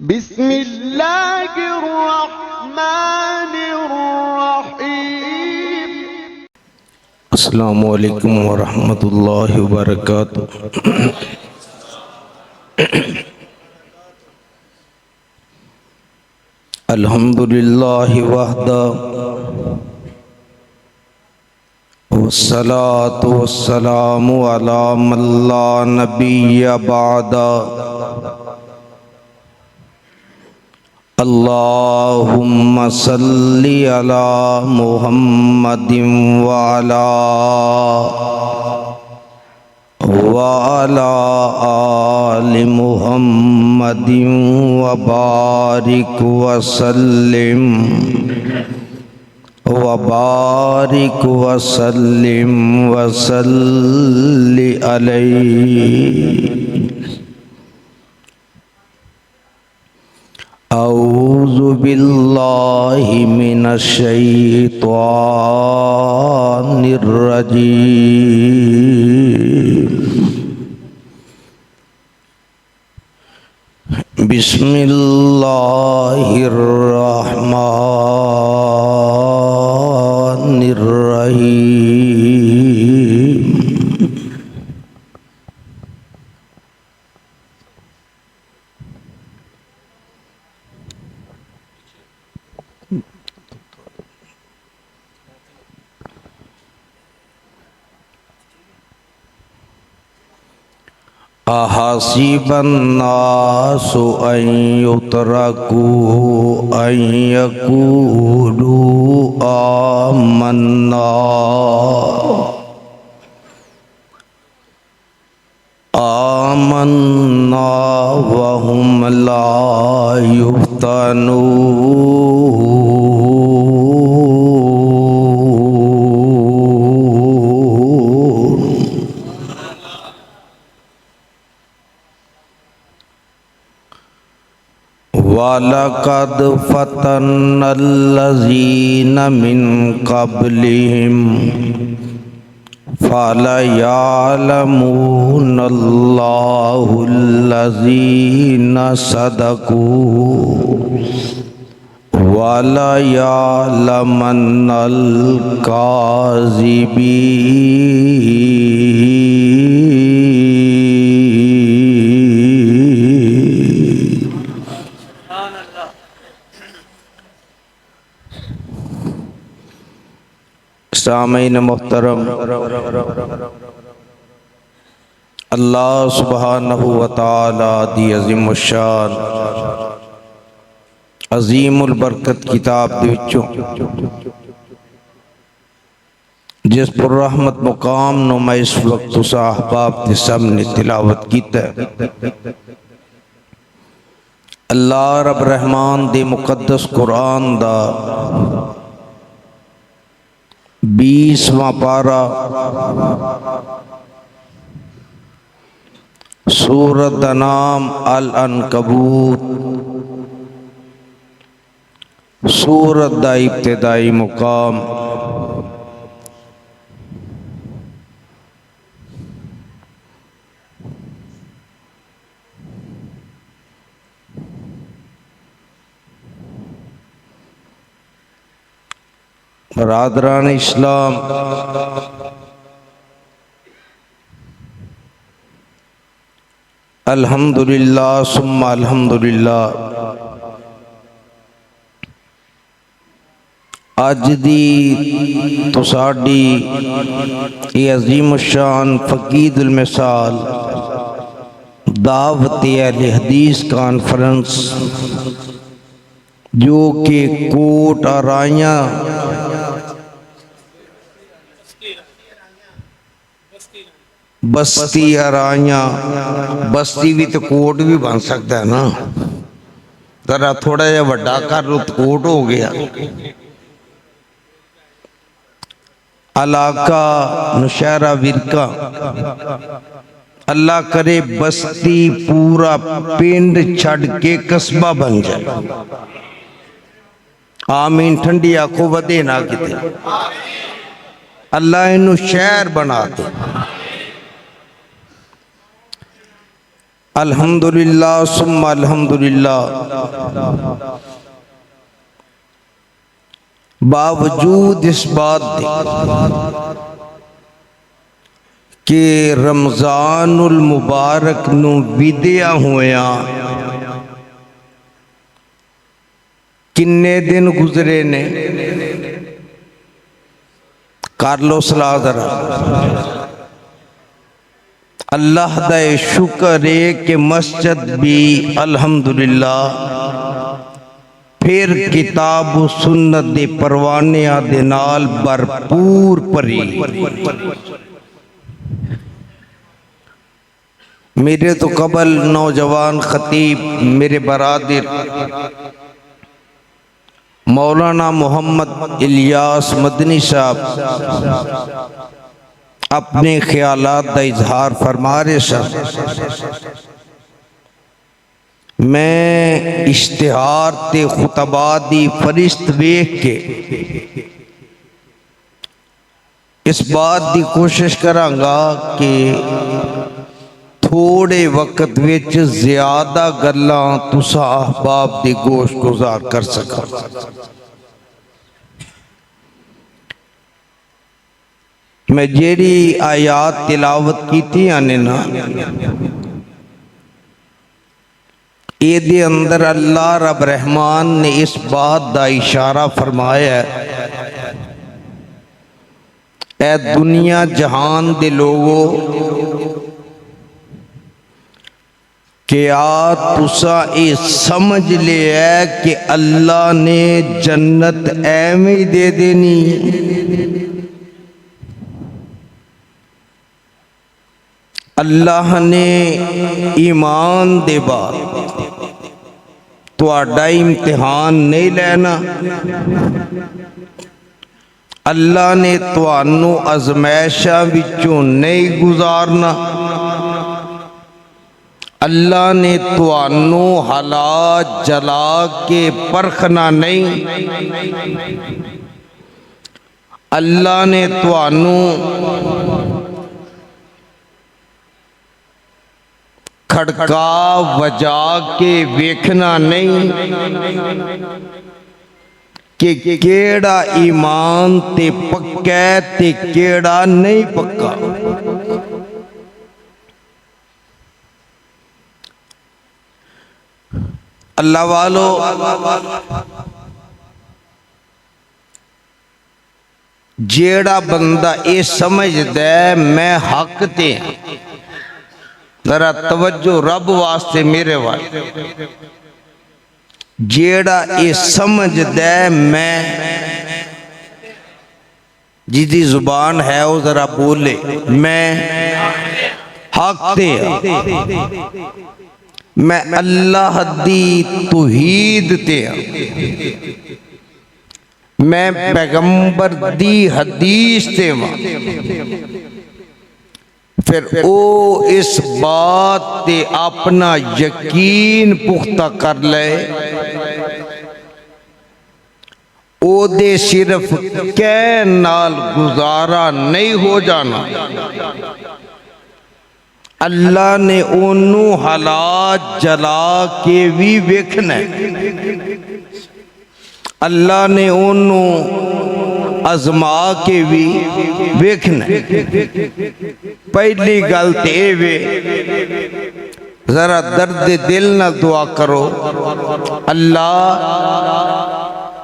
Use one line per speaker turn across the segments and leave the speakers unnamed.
बिस्मिल्लाहिर्रहमानिर्रहीम।
अस्सलामु अलैकुम वरहमतुल्लाहि वबरकातुहू। अल्हम्दुलिल्लाहि वहदा वस्सलातु वस्सलामु अला मन ला नबिय्य बअदा। अल्लाहुम्मा सल्लि अला मुहम्मदिन व अला आलि मुहम्मदिन व बारिक वसल्लिम वसल्लि अलैहि। औज़ु बिल्लाहि मिनश शैतानिर रजीम। बिस्मिल्लाहिर रहमानिर रहीम। अहसीबन नासु अन युतरकू अन यकूलू आमन्ना आमन्ना वहुम ला युफ्तनून। वलक़द फ़तन्नल्लज़ीना मिन क़ब्लिहिम फ़लयअलमुन्नल्लाहुल्लज़ीना सदक़ू वलयअलमन्नल काज़िबीन। सामीन मोहतरम, अल्लाह सुब्हानहु व तआला दी अज़ीम शान अज़ीमुल बरकत किताब दे विचों जिस पर रहमत मुकाम नो मैं इस वक्त साहबाब के सामने तिलावत कीता है। अल्लाह रब रहमान दे मुकद्दस कुरान दा 20वां पारा सूरत दा नाम अल अनकबूत, सूरत दा इब्तिदाई मुकाम। बरादरान इस्लाम, अल्हम्दुलिल्लाह सुम्मा अल्हम्दुलिल्लाह। अज दी तो साडी ये अजीम शान फकीदुल मिसाल दावत अहले हदीस कॉन्फ्रेंस जो कि कोट आराइयां बस्ती आराइयां, बस्ती भी तो कोट भी बन सकता है ना, जरा थोड़ा जा वड्डा कर लो तो कोट हो गया। इलाका नौशहरा विरका, अल्लाह करे बस्ती पूरा पिंड छड़ के कस्बा बन जाए। आमीन। ठंडी आखो वधे ना किते, अल्लाह इनू शहर बना दे। अल्हम्दुलिल्लाह सुम्मा अल्हम्दुलिल्लाह। बावजूद इस बात के रमजानुल मुबारक नू विदिया होया किन्ने दिन गुजरे ने, कर लो सलाह जरा। अल्लाह दा शुक्र है कि मस्जिद भी अल्हम्दुलिल्लाह फिर किताब सुन्नत दे परवानिया दे नाल भरपूर भरी। मेरे तो कबल नौजवान खतीब मेरे बरादर मौलाना मोहम्मद इलियास मदनी साहब अपने ख्यालात का इजहार फरमा रहे सर। मैं इश्तिहार ते खुतबा दी फरिश्त वेख के इस बात की कोशिश करांगा कि थोड़े वक्त विच ज्यादा गल्लां तुसां अहबाब दी गोश गुजार कर सकां। मैं जेड़ी आयात तिलावत की ने ना, ये अंदर अल्लाह रब रहमान ने इस बात का इशारा फरमाया है, ऐ दुनिया जहान दे लोगों क्या तुसा ये समझ लिया कि अल्लाह ने जन्नत एवं ही दे देनी। अल्लाह ने ईमान दे बाद तुहाडा इम्तिहान नहीं लेना। अल्लाह ने तुहानू अजमैशा विचों नहीं गुजारना। अल्लाह ने तुहानू हालात जला के परखना नहीं। अल्लाह ने तुहानू खड़का वजा के वेखना नहीं कि केड़ा ईमान ते पक्का ते केड़ा नहीं पक्का। अल्लाह वालो जेड़ा बंदा ये समझदा है मैं हक ते, जरा तवज्जो रब वास्ते मेरे वाल, जेड़ा ये समझदा है मैं, जिदी जुबान है वो जरा बोले मैं हक ते, मैं अल्लाह दी तौहीद ते, मैं पैगंबर दी हदीस ते, फिर ओ इस बात ते अपना यकीन पुख्ता कर ले, ओ दे सिर्फ कहन नाल गुजारा नहीं हो जाना। अल्लाह ने ओनू हालात जला के भी वेखना, अल्लाह ने ओनू अजमा के भी वेखना। पहली गल ते वे जरा दर्द दिल न दुआ करो, अल्लाह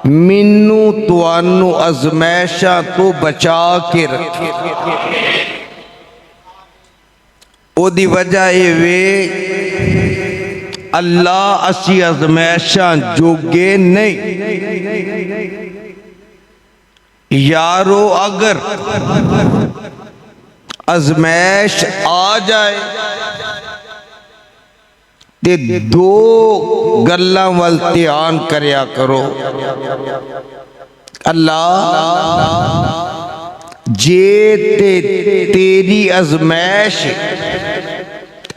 मिन्नू तुआनू अजमैशा तो बचा के रखे। ओदी वजह ये वे अल्लाह असी अजमैशा जोगे नहीं। यारो अगर अजमैश आ जाए ते दो गल्लां वल ध्यान करया करो। अल्लाह जे तेरी अजमैश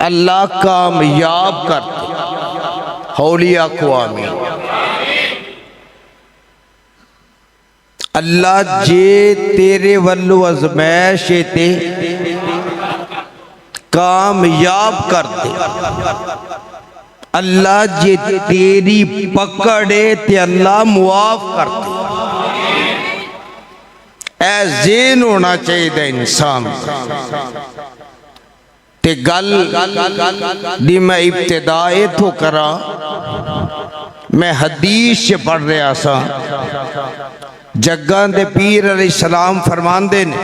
अल्लाह कामयाब कर, हौली आखो आमीन। अल्लाह जे तेरे वल्लो अजमैश ते कामयाब कर दे। अल्लाह जे तेरी पकड़े ते अल्लाह मुआफ कर दे। ऐ ज़हन होना चाहिए इंसान ते गल दी मैं इब्तिदा इथों करा। मैं हदीस च पढ़ रहा सा, जग्गा दे पीर अलैहिस्सलाम फरमांदे ने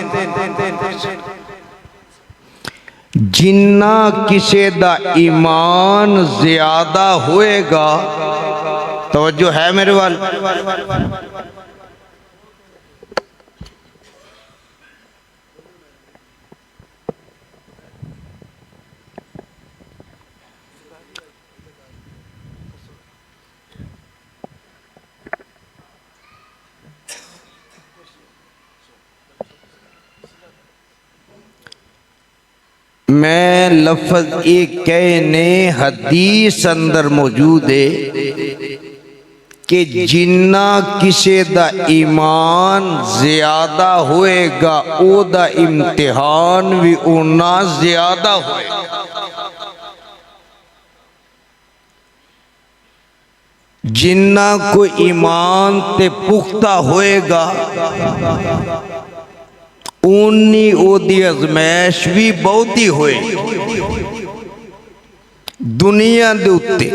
जिन्ना किसे दा ईमान ज्यादा होएगा, तवज्जो है मेरे वाल, मैं लफ्ज एक कहने हदीस अंदर मौजूद है कि जिन्ना किसे दा ईमान ज्यादा होएगा ओदा इम्तिहान भी उन्ना ज्यादा होएगा। जिन्ना को ईमान ते पुख्ता होएगा उन्नी ओदी अजमैश भी बहुती होए। दुनिया दे उत्ते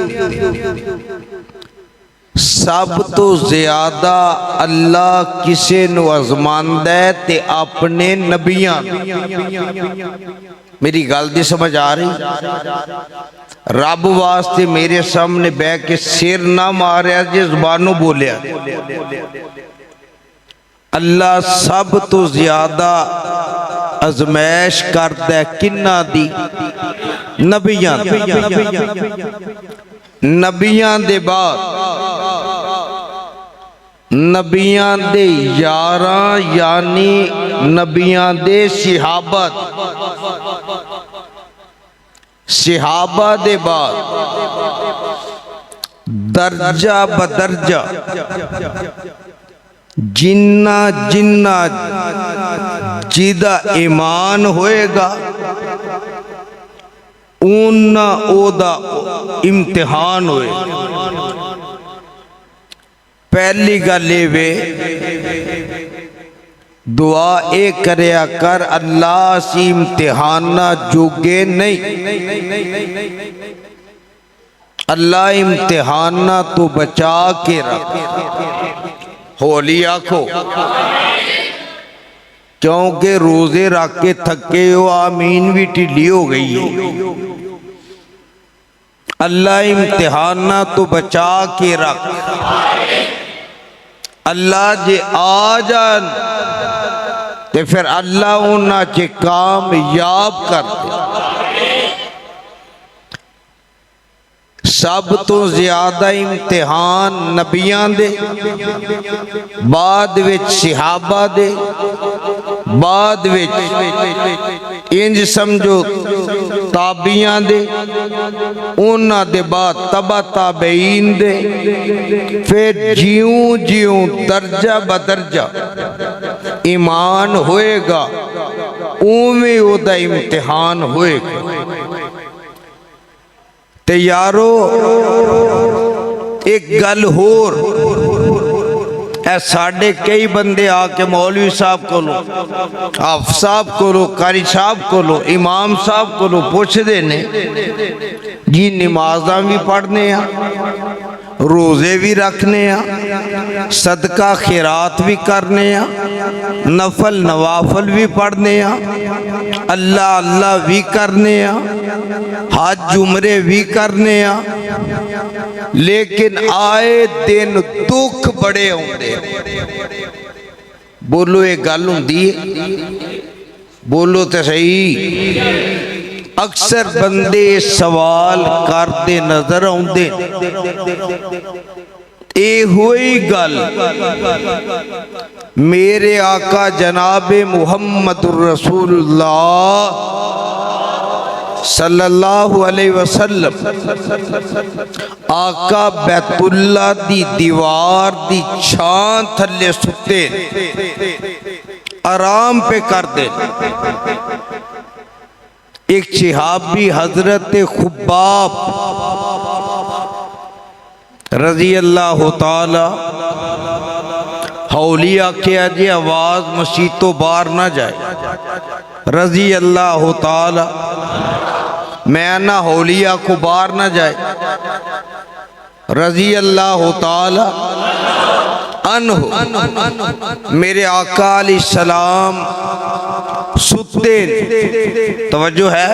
सब तो ज्यादा अल्लाह किसे नू अजमांदा है ते अपने नबियां। मेरी गल दी समझ आ रही? रब वास्ते मेरे सामने बह के सिर ना मारिया जे जुबानों बोलिया। अल्लाह सब तो ज्यादा अजमैश करता है किन्ना दी? नबियां। नबियां दे बाद नबियां दे यारां यानी नबियां दे सिहाबत, सिहाबा दे बाद दर्जा बदर्जा जिन्ना जिन्ना जिदा ईमान होएगा उन्ना ओदा इम्तिहान होएगा। पहली गल ये वे दुआ ए करया कर अल्लाह सी इम्तिहाना जोगे नहीं। अल्लाह इम्तिहाना तो बचा के रख। होली आखो, क्योंकि रोजे रख के थके हो आमीन भी ढिली हो गई है। अल्लाह इम्तिहाना तो बचा के रख। अल्लाह जे आ जान ते फिर अल्लाह उन्हां च कामयाब कर दे। सब तो ज्यादा इम्तिहान नबियां दे, बाद विच सिहाबा दे, बाद विच इंज समझो ताबियां दे, उन्हां दे बाद तबा ताबईन दे, फिर जिऊं जिऊं दर्जा बदर्जा ईमान होएगा उवें ओदा इम्तिहान होएगा। ते यारो एक गल होर, साढ़े कई बंदे आके मौलवी साहब कोलो, हाफ साहब कोलो, कारी साहब कोलो, इमाम साहब कोलो पुछदे ने जी नमाज़ां भी पढ़ने आ, रोजे भी रखने आ, सदका खैरात भी करने आ, नफल नवाफल भी पढ़ने आ, अल्लाह अल्लाह भी करने आ, हज उमरे भी करने आ, लेकिन आए दिन दुख बड़े आउंदे। बोलो ये गल हुंदी है? बोलो तो सही। अक्सर बंदे सवाल करते नजर आउंदे। ए हुई गल मेरे आका जनाबे मुहम्मदुर रसूलुल्लाह सल्लल्लाहु अलैहि वसल्लम आका बैतुल्ला दी दीवार दी छां थल्ले सुते आराम पे कर दे। एक सहाबी हजरत खुब्बाब रजी अल्लाह तआला हौली आख्या जी आवाज मस्जिद तो बाहर ना जाए। रजी अल्लाह तआला मैं ना हौलिया को बाहर ना जाए। रजी अल्लाह तआला अन्हु मेरे आका अलैहिस्सलाम सुते तवज्जो है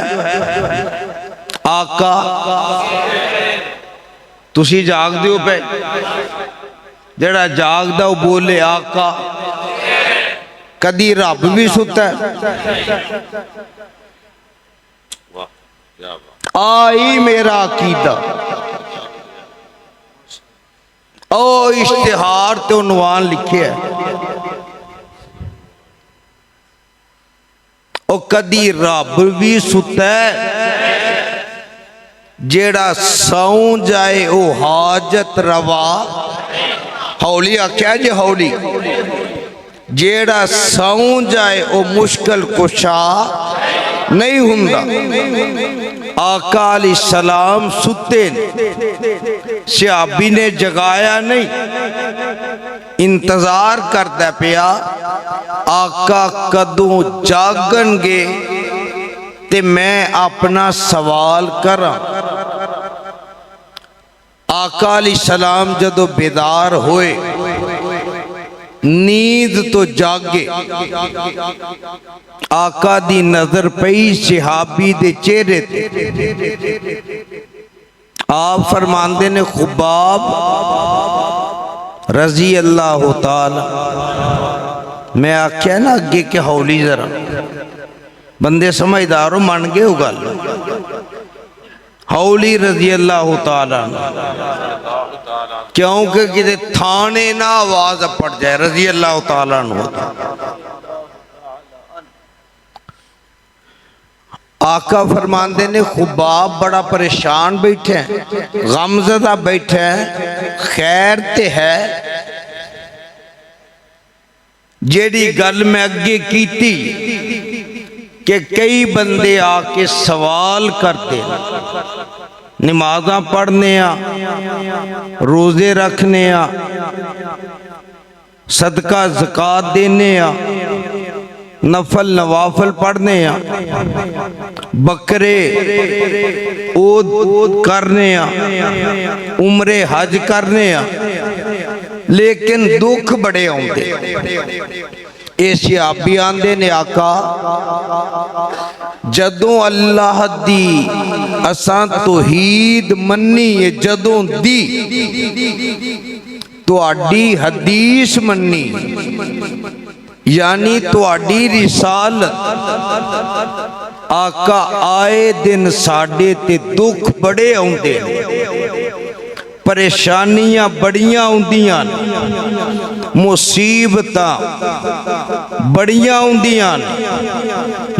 आका तुसी जागदे हो पे जड़ा जागदा वो बोले आका। कदी रब भी सुता है। आई मेरा अकीदा ओ इश्तिहार ते उन्वान लिखे है ओ कदी रब भी सुता है जेड़ा सौ जाए ओ हाजत रवा। हौली आख्या जी हौली जेड़ा सौ जाए ओ मुश्किल कुशा नहीं हुंदा। आका अलैहिस्सलाम सुते सहाबी ने जगाया नहीं, इंतजार करता पिया आका कदों जागणगे ते मैं अपना सवाल करा। आका अलैहिस्सलाम जदों बेदार होए नींद तो जागे आका दी नजर पई सहाबी दे चेहरे ते। आप फरमांदे ने खुब्बाब रजी अल्लाह तआला मैं आख्या ना अगे के हौली जरा बंदे समझदार हो मन गए हो गल। हौली रजी अल्लाह तआला क्योंकि किते थाने ना आवाज पड़ जाए। रजी अल्लाह तआला आका फरमांदे ने खुब्बाब बड़ा परेशान बैठे गमज़दा बैठे खैर ते है जेड़ी गल मैं अगे कीती कि कई बंदे आके सवाल करते नमाज़ां पढ़ने रोज़े रखने सदका ज़कात देने नफल नवाफल पढ़ने बकरे ओद करने उम्रे हज करने लेकिन दुख बड़े आउंदे। ये सहाबी आंदे ने आका जदों अल्लाह दी असां तौहीद मन्नी है जदों दी तुहाडी हदीस मन्नी यानी तुहाडी रिसालत आका आए दिन साडे ते दुख बड़े आउंदे परेशानियां बड़ियां आउंदियां मुसीबतां बड़ियां आउंदियां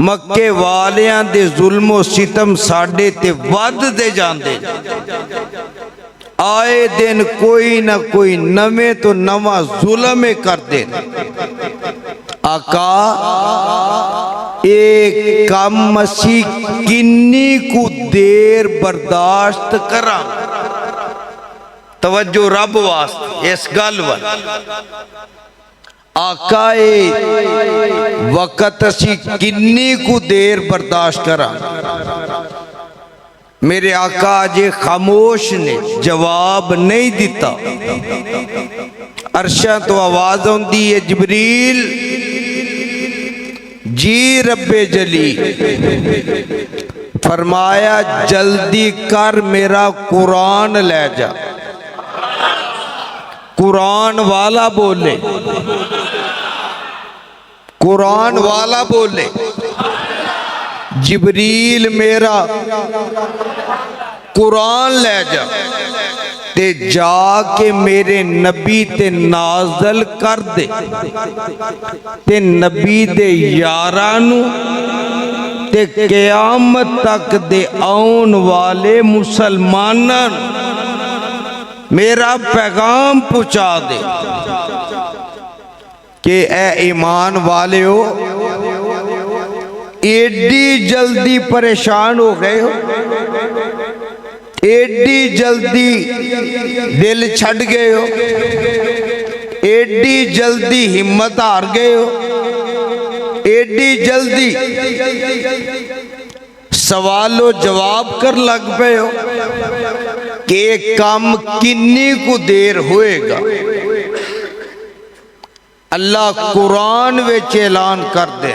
मक्के वालियां दे जुल्मो सितम साडे ते वधदे जांदे। आए दिन कोई ना कोई नवे तो नवा जुल्म करदे। आका एक कम असी किन्नी कु देर बर्दाश्त करा। तवज्जो रब वास्ते इस गल वाल आका वक़्त असी किन्नी कु देर बर्दाश्त करा। मेरे आका अजे खामोश ने जवाब नहीं दिता। अरशा तो आवाज आती है जिब्रील जी रब्बे जली फरमाया जल्दी कर मेरा कुरान ले जा। कुरान वाला बोले कुरान वाला बोले जिब्रील मेरा कुरान ले जा ते जाके मेरे नबी ते नाज़ल कर दे ते नबी दे यारां नू ते क़यामत तक दे आउन वाले मुसलमानां मेरा पैगाम पहुंचा दे कि ए ईमान वाले हो एडी जल्दी परेशान हो गए हो, एडी जल्दी दिल छड़ गए हो, एडी जल्दी हिम्मत हार गए हो, एडी जल्दी सवालो जवाब कर लग पे हो कि काम किन्नी को देर होएगा। अल्लाह कुरान विच ऐलान कर दे,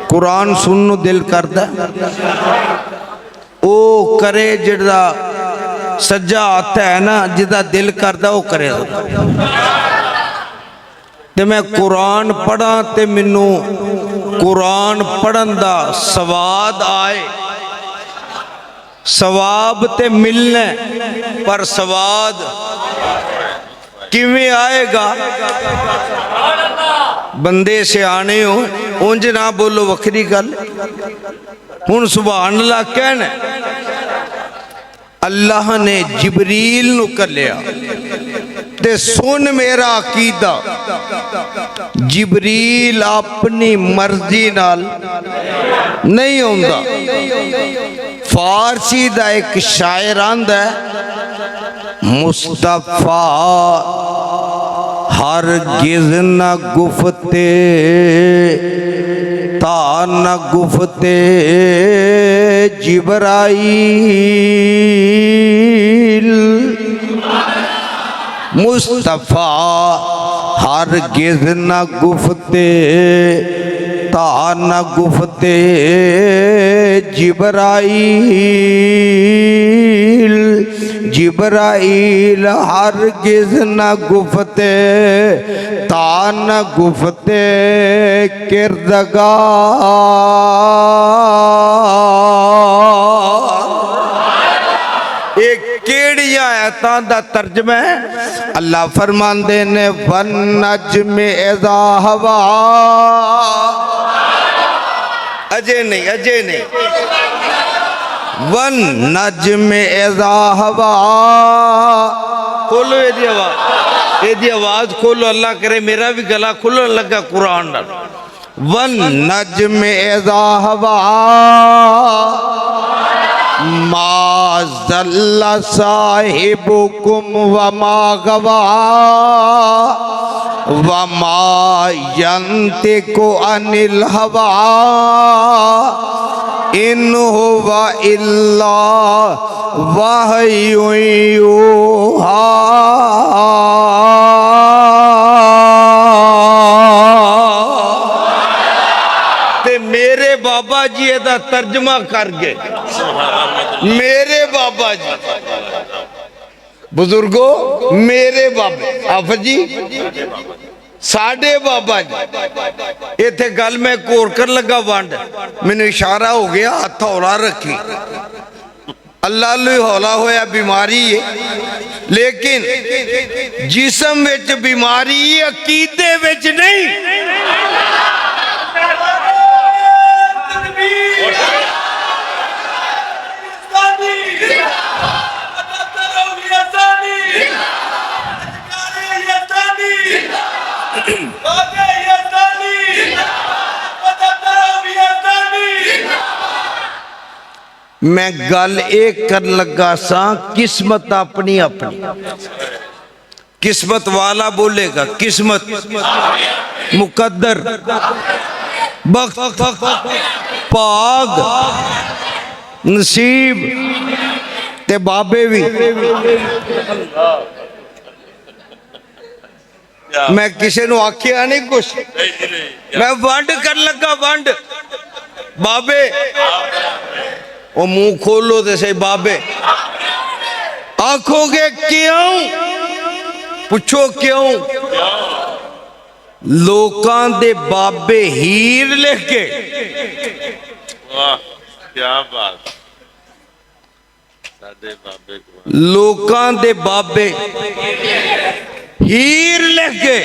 कुरान सुननो दिल करदा ओ करे जिहदा सज्जा हाथ है ना, जिहदा दिल करदा वो करे। ते मैं कुरान पढ़ा ते मैनू कुरान पढ़न दा सवाद आए, सवाब ते मिलना, पर सवाद किवें आएगा? बंदे सियाने हो उंज ना बोलो वखरी गल। हुण सुभान अल्लाह कहना, अल्लाह ने जिबरील नू कलिया ते सुन मेरा अकीदा, जिबरील अपनी मर्जी नाल नहीं आउंदा। फारसी दा एक शायर आंदा है, मुस्तफा हरगिज़ न गुफ्ते ता न गुफ्ते जिबराईल, मुस्तफा हरगिज़ न गुफ्ते ता न गुफ्ते जिबराईल, जिबराईल हरगिज़ न गुफ्ते ता न गुफ्ते किरदगार। एक केड़िया आयतां दा तर्जमा है, अल्लाह फरमांदे ने वन नज्म इज़ा हवा, अजे नहीं, वन नज्म इज़ा हवा। खोलो एदी आवाज खोलो, अल्लाह करे मेरा भी गला खुलन लगा कुरान नाल। वन नज्म इज़ा हवा मा ज़ल्ला साहिबुकुम व मा गवा व मा यंतिकु अनिल हवा इन हुवा इल्ला वहयुन यूहा। ते मेरे बाबा जी एदा तर्जमा कर गए, मेरे बाबा जी बुजुर्गो, मेरे बाबा आफ जी साडे बाबा जी। इत्थे गल मैं कोर कर लगा वंड, मैनू इशारा हो गया हथ हौला रखी। अल्लाह लू हौला होया बीमारी है, लेकिन जिस्म विच बीमारी अकीदे विच नहीं। मैं गल एक कर लगा सा, किस्मत अपनी अपनी, किस्मत वाला बोलेगा किस्मत, मुकद्दर, वक्त, पाग, नसीब ते बाबे भी। मैं किसी को आखिया नहीं कुछ, मैं वंड कर लगा वंड। बाबे वो मुंह खोलो तो सही, बाबे आखोगे क्यों? पूछो क्यों? लोकां दे बाबे हीर लेके, वाह क्या बात, साडे बाबे लोकां दे बाबे हीर लेके,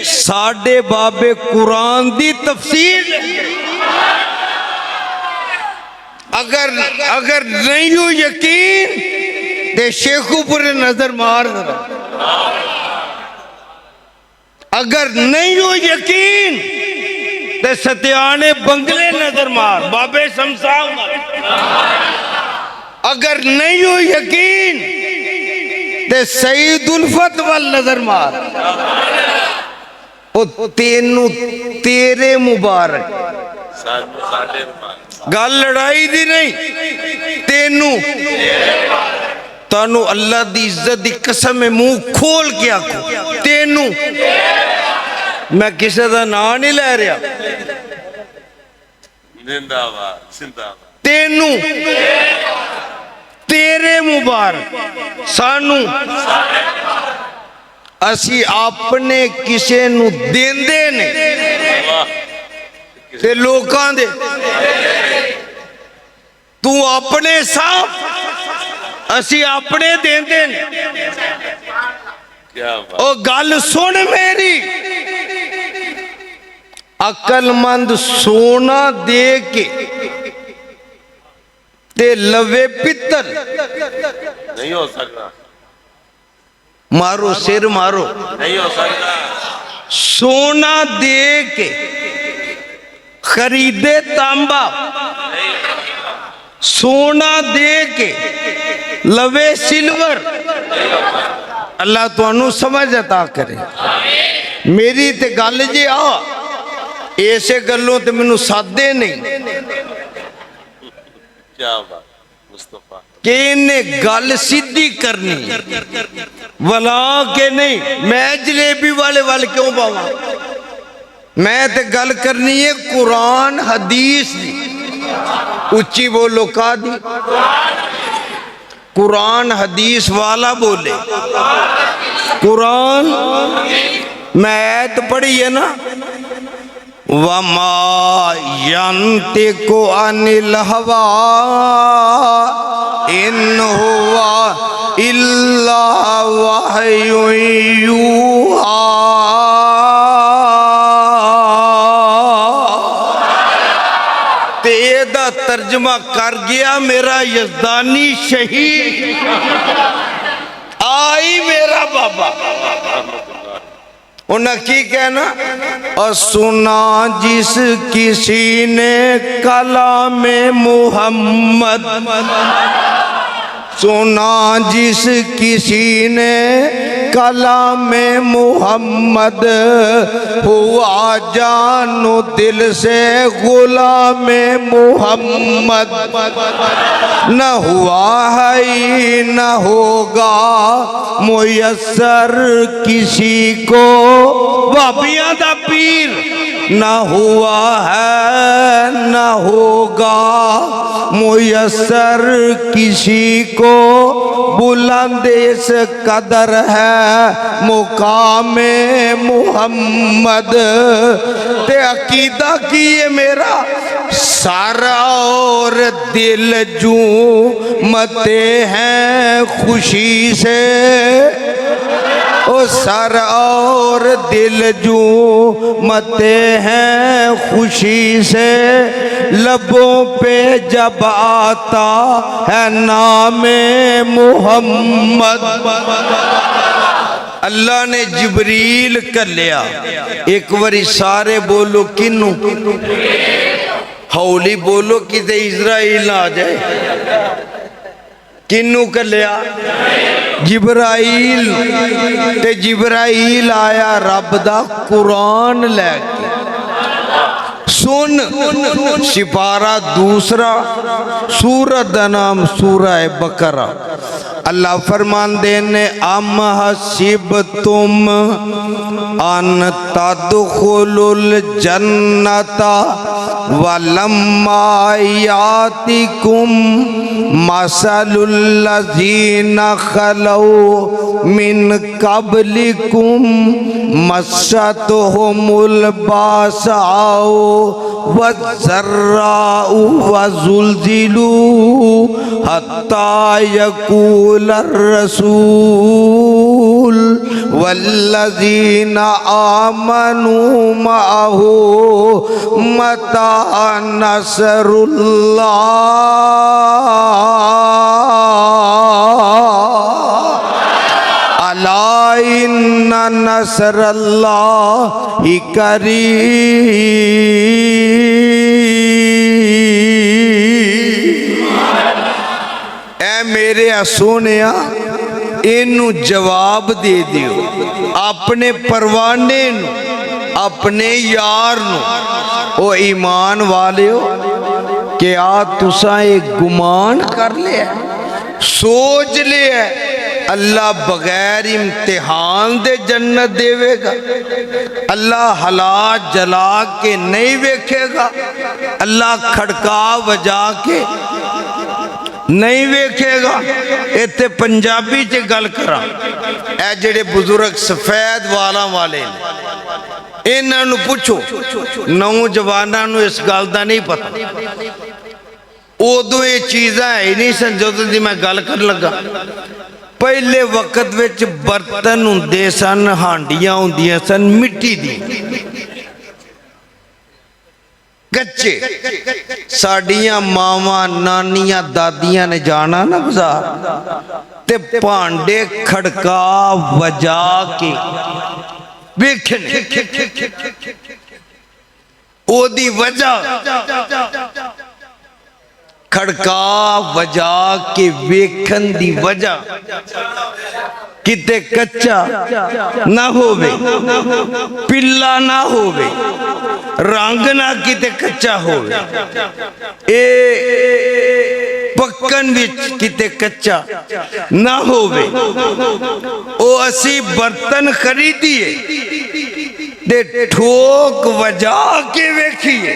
साडे बाबे कुरान दी तफसीर। अगर नहीं हो यकीन ते शेखुपुर नजर मार, अगर नहीं हो यकीन ते सत्याने बंगले नजर मार, बाबे शमशान मार। अगर नहीं हो यकीन ते सईद उल्फत वाल नजर मार। ओ तेनू तेरे मुबारक, गल लड़ाई दी नहीं, तेनू तानू अल्लाह दी इज्जत दी कसम है, मुंह खोल के आखो तेनू। मैं किसी का नाम नहीं ले रहा, तेनू तेरे मुबारक, सानू असी अपने किसे नू देंदे ने ते लोकां दे, तू अपने साफ असी अपने देंदे ने। ओ गल सुन मेरी, अकलमंद सोना दे के ते लवे पित्तल
नहीं हो सकता,
मारो सिर मारो,
नहीं हो सकता।
सोना दे के खरीदे तांबा, सोना दे के लवे सिल्वर। अल्लाह तुहानू समझ अता करे। मेरी ते गल जे आ, ऐसे गलों ते मैनू सादे नहीं
क्या बात मुस्तफा
कि इन्हें गल सीधी करनी वला के नहीं। मैं जलेबी वाले वाल क्यों पावा, मैं ते गल करनी है कुरान हदीस दी। उच्ची बोलो का दी, कुरान हदीस वाला बोले। कुरान मैं आयत पढ़ी है ना, वमा यंतिकु अनिल हवा इन हुवा इल्ला वहयु यूहा। ते एदा तर्जमा कर गया मेरा यजदानी शहीद, आई मेरा बाबा। उन्हें की कहना, और सुना जिस किसी ने कलाम मुहम्मद, सुना जिस किसी ने कलाम मुहम्मद, हुआ जानो दिल से गुलाम मुहम्मद। न हुआ है न होगा मुयस्सर किसी को, बाबियां दा पीर। न हुआ है न होगा मुयस्सर किसी को, बुलंद इस कदर है मुकाम मुहम्मद। ते अकीदा की है मेरा, सारा और दिल झूमते हैं खुशी से। ओ सर और दिल झूमते हैं खुशी से, लबों पे जब आता है नाम मुहम्मद। अल्लाह ने जिब्रील कर लिया। एक बारी सारे बोलो किन्नू, हौली बोलो किते इजराइल ना आ जाए। किन्नू कर लिया, जिब्राइल। ते जिब्राइल आया रब दा कुरान लैके। सुन सिपारा दूसरा, सूरत दा नाम सूरह बकरा। अल्लाह फरमांदे ने, अम हसीब तुम अन तदखुलुल जन्नता वलम्मा यातिकुम मसलुल लज़ीना खलौ मिन कबलिकुम मस्सतहुमुल बासाउ वज़र्राउ वज़ुल्ज़िलू हत्ता यक़ूलर रसूल वल्लज़ीना आमनू मअहू मता नसरुल्लाह। अला इन्ना नसरल्लाहि करीब। ऐ मेरे सोनिया इनू जवाब दे दियो अपने परवाने नू, अपने यार नू। ओ ईमान वालियो क्या तुसा एक गुमान कर लिया, सोच लिया अल्लाह बगैर इम्तिहान दे जन्नत देवेगा? अल्लाह हालात जला के नहीं वेखेगा? अल्लाह खड़का वजा के नहीं वेखेगा? इत्थे पंजाबी च गल करा, ए जेड़े बुजुर्ग सफेद वाला वाले ने इन्हां नूं पुछो, नौजवानां नूं इस गल दा नहीं पता। उदों ये चीज़ां है नहीं सन जदों दी मैं गल कर लगा। पहले वक्त विच बर्तन हुंदे सन, हांडियां हुंदियां सन मिट्टी दी, कच्चे। साडियां मावां नानियां दादियां ने जाना ना बाजार ते भांडे खड़का वजा के वेखने, ओदी वजह खड़का वजा के वेखन दी वजह किते कच्चा ना होवे, पिल्ला ना होवे, रंग ना किते कच्चा होवे, ए पक्कन विच किते कच्चा ना होवे। ओ असी बर्तन खरीदिए ते ठोक वजा के वेखिए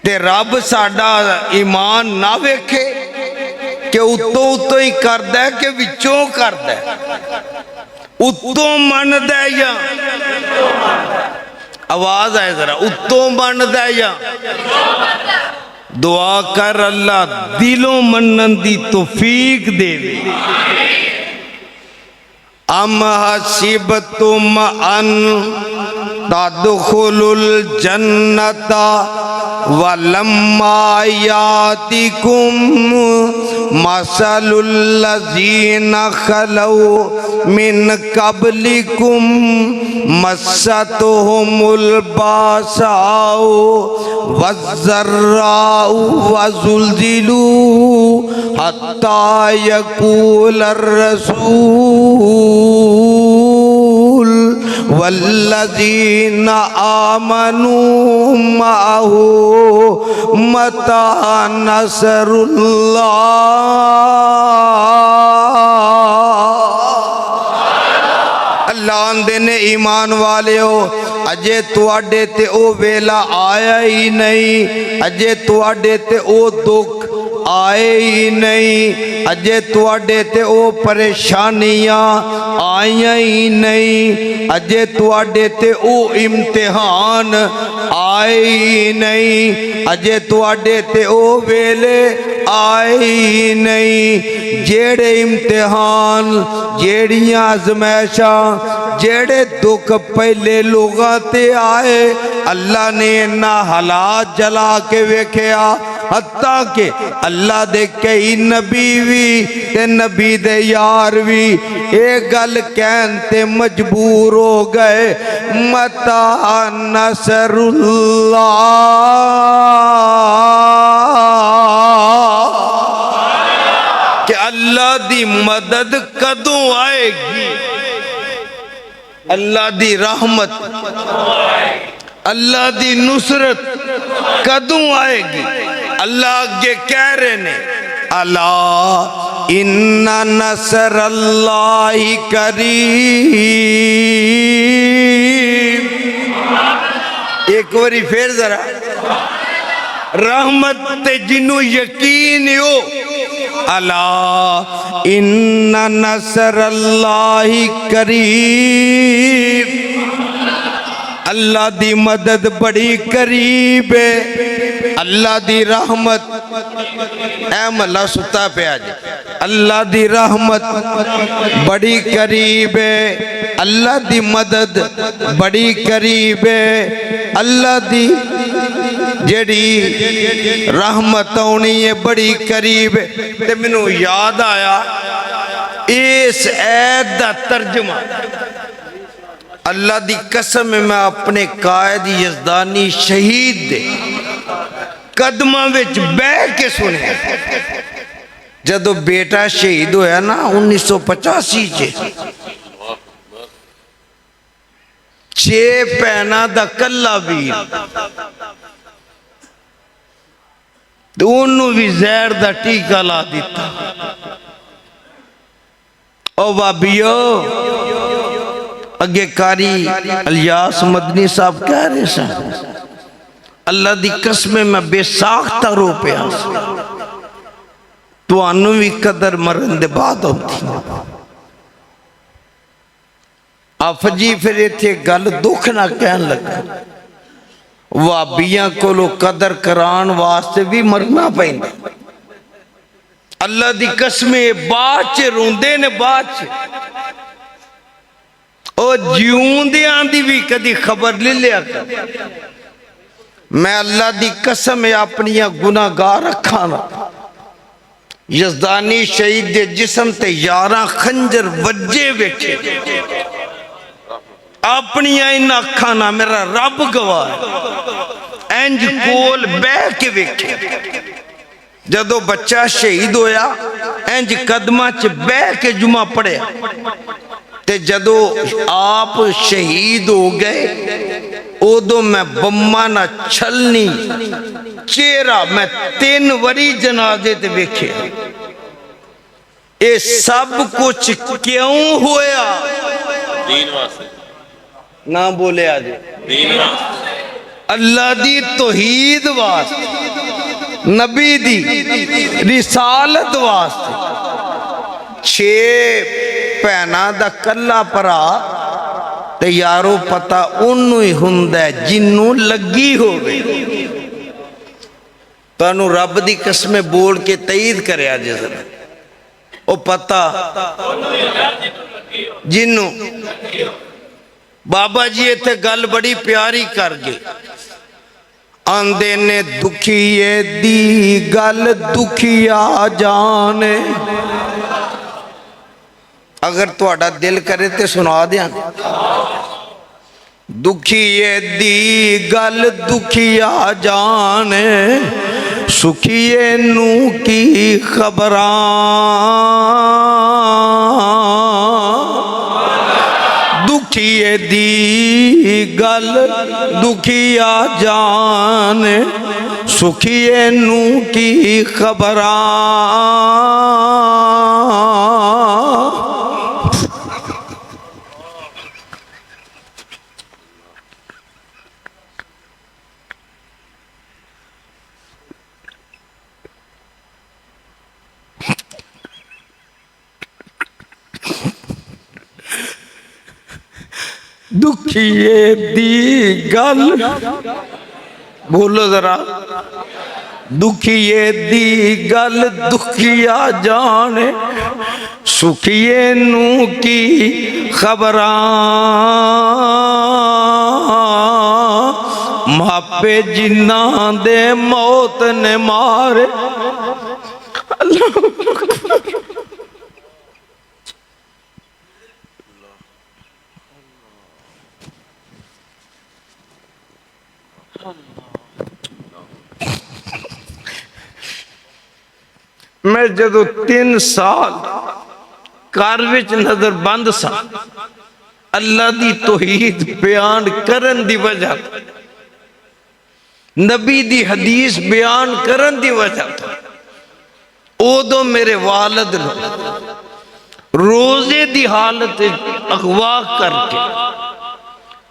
ते रब साडा ईमान ना वेखे कि उत्तों उत्तों ही करदा है कि विचों करदा है, उत्तों मनदा है या आवाज आए जरा, उत्तों मनदा है या दुआ कर अल्लाह दिलों मनन दी तौफीक देवे। अम हसिबतुम अन तदखुलुल जन्नता वलम्मा यातिकुम मसलुल लज़ीना खलौ मिन कबलिकुम मस्सतहुमुल बासाउ वज़्ज़र्राउ वज़ुल्ज़िलू हत्ता यक़ूलर रसूल वल्लज़ीना आमनू माहू मता नसरुल्लाह। अल्लाह आंदे ने ईमान वाले हो अजे तुआडे ते ओ वेला आया ही नहीं, अजे तुआडे ते ओ दुख आए ही नहीं, अजे तुआडे ते ओ परेशानियां आईयां ही नहीं, अजे तुआडे ते ओ इम्तिहान आए ही नहीं, अजे तुआडे ते ओ वेले आए ही नहीं। जेड़े इम्तिहान, जेड़ियां आजमैशां, जेड़े दुख पहले लोगां ते आए अल्लाह ने इन्ना हालात जला के वेख्या, हत्ता के अल्लाह दे कई नबी भी ते नबी दे यार भी ये गल कहन ते मजबूर हो गए मता नसरुल्लाह। कि अल्लाह दी मदद कदों आएगी, अल्लाह दी रहमत, अल्लाह दी नुसरत कदों आएगी। अल्लाह आगे कह रहे ने अला इन्ना नसरल्लाहि करीब। एक बारी फिर जरा रहमत ते जिन्नू यकीन हो अला इन्ना नसरल्लाहि करीब। अल्लाह दी मदद बड़ी करीब है, अल्लाह दी रहमत ऐ मल्ला सुता पे आज, अल्लाह दी रहमत बड़ी करीब है, अल्लाह दी मदद बड़ी करीब है, अल्लाह दी जेड़ी रहमत आनी है बड़ी करीब है। ते मैनू याद आया इस ऐत दा तर्जमा अल्लाह दी कसम है, मैं अपने कायद यज़दानी शहीद दे कदमां विच बह के सुने। जदों बेटा शहीद होया ना 1985 च, 6 भैनां दा कल्ला वीर, उन्होंने भी जहर दा टीका ला दिता। ओ बाबियो, अगे कारी इलियास मदनी साहब कह रहे सन, अल्लाह दी कसम मैं बेसाख्ता रो पिया, तुहानू भी कदर मरन दे बाद होती। अफजी फिर इत्थे गल दुख ना कहन लगा, वाबियां कोलो कदर करान वास्ते भी मरना पैंदा। अल्लाह दी कसम बाद च रोंदे ने, बाद च ओ जिउंदियां दी भी कदी खबर ले लिया कर। मैं अल्लाह दी कसम अपनियां गुनाहगार अखां ना यज़दानी शहीद दे जिस्म ते 11 खंजर वज्जे वेखे, अपनियां इन अखां ना मेरा रब गवाह, इंज कोल बह के वेखे। जदों बच्चा शहीद होया इंज कदमां च बह के जुमा पढ़िया, ते जदों आप शहीद हो गए उदों मैं बम्मा ना छलनी चेहरा मैं 3 वरी जनाजे ते वेखे। ये सब कुछ क्यों होया?
दीन वास्ते
ना बोले आज,
दीन वास्ते,
अल्लाह दी तौहीद वास्ते, नबी दी रिसालत वास्ते। 6 भैनां दा कल्ला भरा ते यारो पता उन्नू ही हुंदा है जिन्नू लगी होवे। तुहानू रब दी कसम बोल के तईद करे जरा, ओ पता जिन्नू। बाबा जी इत्थे गल बड़ी प्यारी कर गए, आंदे ने दुखिए दी गल दुखिया जाने। अगर तुहाडा दिल करे तो सुना दिया। दुखिए दी गल दुखिया जाने, सुखिए नू की खबरां। दुखिए दी गल दुखिया जाने, सुखिए नू की खबरां। दुखिए दी गल बोलो जरा, दुखिए दी गल दुखिया जाने, सुखिए नू की खबरां। मापे जिन्ना दे मौत ने मारे, मैं जदों 3 साल घर विच नजर बंद सा, अल्लाह दी तौहीद बयान करन दी वजह, नबी दी हदीस बयान करन दी वजह, उदों मेरे वालिद रोजे दी हालत अगवा करके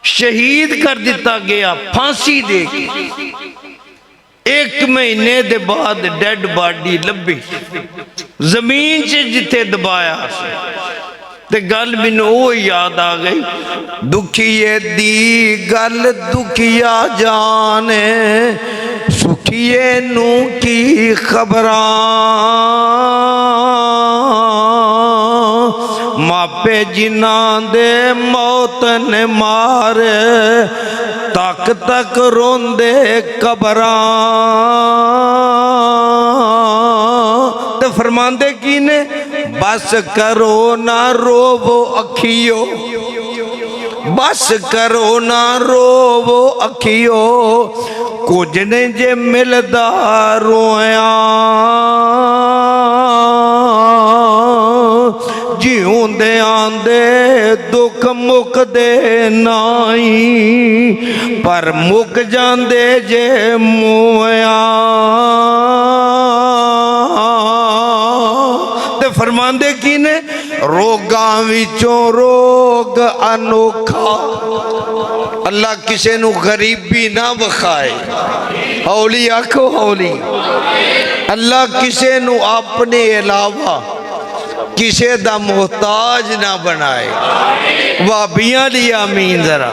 शहीद कर दिता गया, फांसी दे के। 1 महीने दे बाद डेड बॉडी लभी जमीन से जिथे दबाया, ते गल मैनू वो याद आ गई, दुखिए दी गल दुखिया जाने, सुखिए नू की खबरां। मापे जिन्ना दे मौत ने मारे, तक तक रोंदे कबरां। ते फरमांदे की ने, बस करो ना रोवो अखियो, बस करो ना रोवो अखियो, कुछ ने जे मिलदा रोया, जिउंदे आंदे दुख मुकदे नाई, पर मुक जांदे जे मोया। ते फरमांदे की ने रोगां विचों रोग अनोखा, अल्लाह किसे नू गरीबी ना बखाए, हौली आखो हौली। अल्लाह किसे नू अपने अलावा किसे दा मोहताज ना बनाए, भाबियां दी आमीन जरा।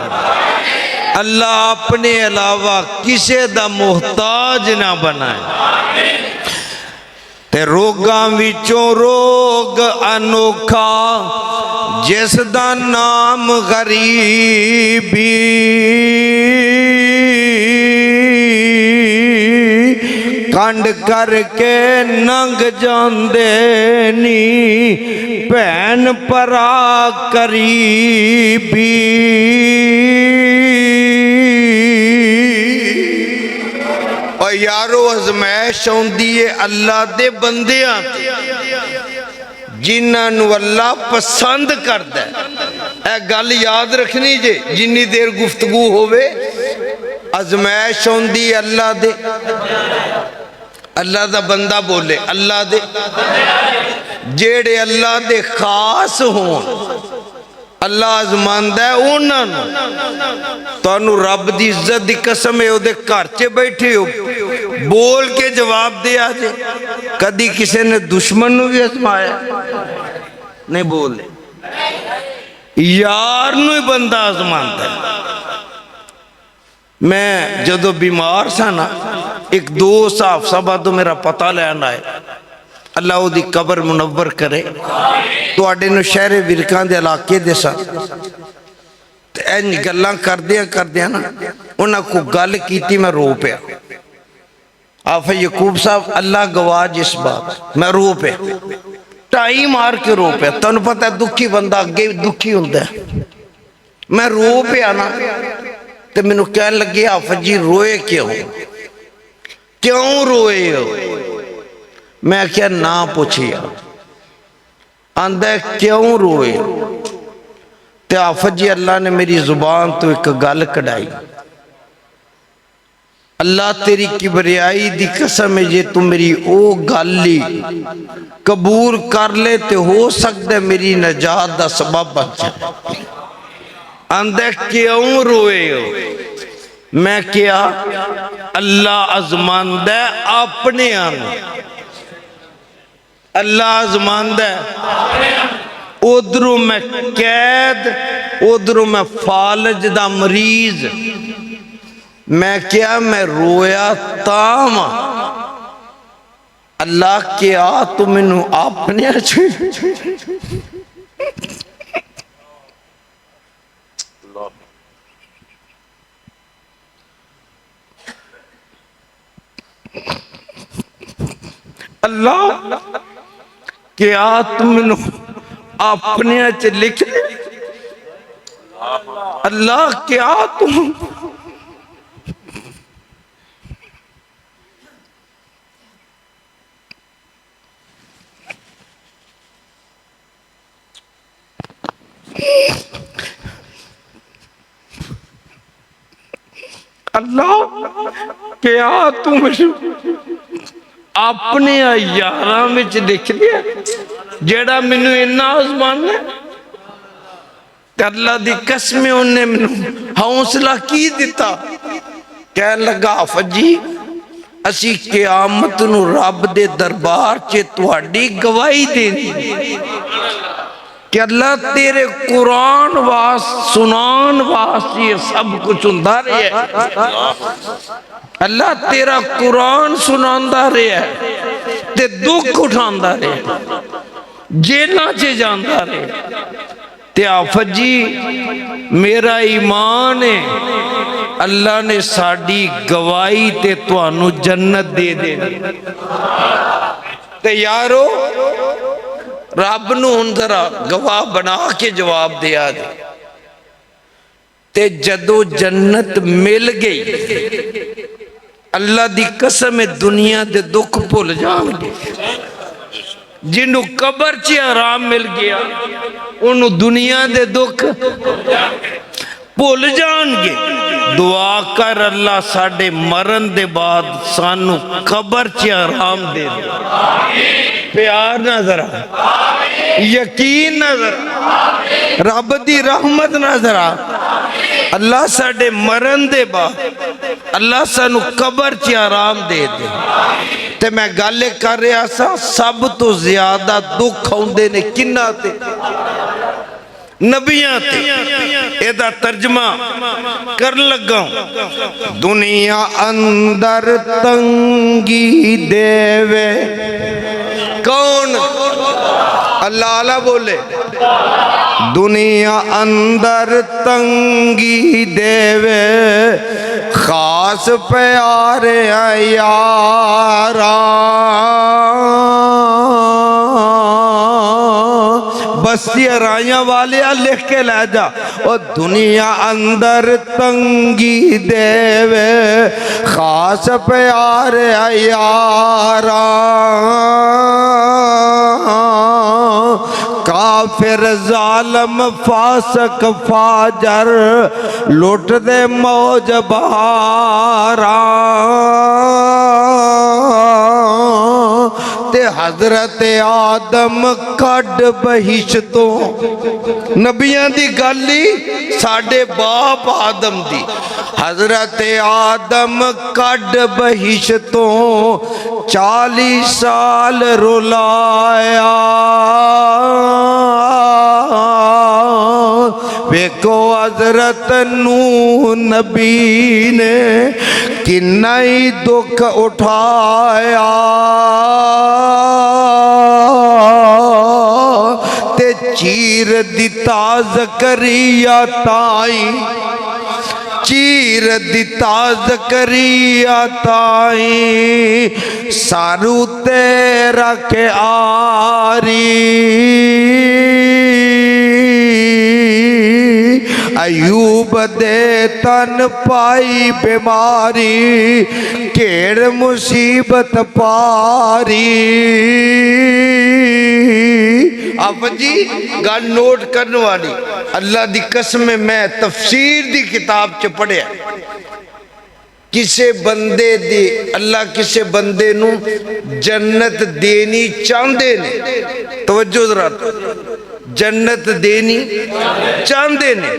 अल्लाह अपने अलावा किसे दा मोहताज ना बनाए। ते रोगां विचों रोग अनोखा, जिस दा नाम गरीबी, कंड करके नंग जांदे नी भैन परा करीबी। और यारो अजमैश आउंदी है अल्लाह दे बंदियां ते, जिन्हां नू अल्लाह पसंद करदा है। ए गल याद रखनी जे, जिन्नी देर गुफ्तगू होवे अजमैश आउंदी अल्लाह दे, अल्लाह दा बंदा बोले अल्लाह दे, जेड़े अल्लाह दे खास होन अल्लाह आजमांदा है उन्हां नू। तुहानू रब दी इज्जत दी कसम है, ओदे घर च बैठे हो बोल के जवाब दिया जे। कदी किसी ने दुश्मन नू भी आजमाया नहीं? बोल यार नू ही बंदा आजमांदा है। मैं जदों बीमार सा ना, एक दोस्त साहब तो मेरा पता लैन आए, अल्लाह ओदी कबर मुनव्वर करे। तुहाडे नू शहरे विरकां दे इलाके दे सन, ते इंज गल्लां करदियां करदियां ना उन्हां को गल कीती, मैं रो पिया। आफ यकूब साहब अल्लाह गवाह जिस बात, मैं रो पिया, टाई मार के रो पिया। तुहानू पता दुखी बंदा अगे दुखी हुंदा है। मैं रो पिया ना, ते मैनू कहन लगे आफत जी रोए क्यों, क्यों रोए हो? मैं क्या ना पूछिया, आंदा क्यों रोए? ते आफत जी अल्लाह ने मेरी जुबान तो एक गल कढ़ाई, अल्लाह तेरी किबरियाई दी कसम है, जे तू मेरी ओ गल ही कबूल कर ले तो हो सकता है मेरी नजात दा सबब बन जाए। आंदा क्यों रोए हो? मैं क्या अल्लाह आजमांदा अपने आनू, अल्लाह आजमांदा उधरों मैं कैद, उधरों मैं फालज दा मरीज। मैं क्या मैं रोया ताम अल्लाह क्या तू मैनू अपने अल्लाह क्या तू मैनू अपने च लिख ले? अल्लाह क्या तू अल्लाह क्या तू मुझे अपने यारां में लिख लिया जेड़ा मैनू इन्ना आजमान है? अल्लाह दी कसम उन्हें मैनू हौसला की दिता। कह लगा आफत जी असी क़यामत नू रब दे दरबार च तुहाडी गवाही देनी कि अल्लाह तेरे कुरान वास सुनान वास्ते ये सब कुछ हुंदा रहा। अल्लाह तेरा कुरान सुनांदा रहा ते दुख उठांदा रहा, जेलां च जांदा रहा। ते आफत जी मेरा ईमान है अल्लाह ने साडी गवाही ते तुहानू जन्नत दे देनी। ते यारो रब नूं हुण जरा गवाह बना के जवाब दिया दे। ते जदों जन्नत मिल गई अल्लाह दी कसम है दुनिया दे दुख भुल जाएंगे। जिन्हों कबर च आराम मिल गया उन्हों दुनिया दे दुख भुल जाएंगे। दुआ कर अल्लाह साडे मरण दे बाद सानू कबर च आराम दे। प्यार नजर आ, यकीन नजर आ, रब दी रहमत नजर आ। अल्लाह साडे मरण दे बाद अल्लाह सानू कबर च आराम दे दे। ते मैं गल कर रहा सा सब तो ज्यादा दुख आउंदे ने किन्ना ते? नबियां ते। एदा तर्जमा कर लगा। दुनिया अंदर तंगी देवे कौन? अल्लाह अल्लाह बोले। दुनिया अंदर तंगी देवे खास प्यारे यारा। बस्तियां राइया वाले लिख के लै जा। और दुनिया अंदर तंगी देवे खास प्यारे यारा। काफिर जालम फासक फाजर लुट दे मौज बहारा। ते हजरत आदम कड बहिश्तों नबियां दी गली साडे बाप आदम दी। हजरत आदम कड बहिश्तों 40 साल रुलाया। वेखो हजरत नूह नबी ने किन्ना ही दुख उठाया। ते चीर दिता ज़करिया ताई, चीर दिता ज़करिया ताई सारू तेरा के आरी। अयूब दे तन पाई बीमारी केड़ मुसीबत पारी। आप जी गल नोट करने वाली अल्लाह दी कसम मैं तफसीर दी किताब च पढ़िया। किसे बंदे दी अल्लाह किसे बंदे नू जन्नत देनी चाहते ने। तवज्जो जरा, जन्नत देनी चाहते ने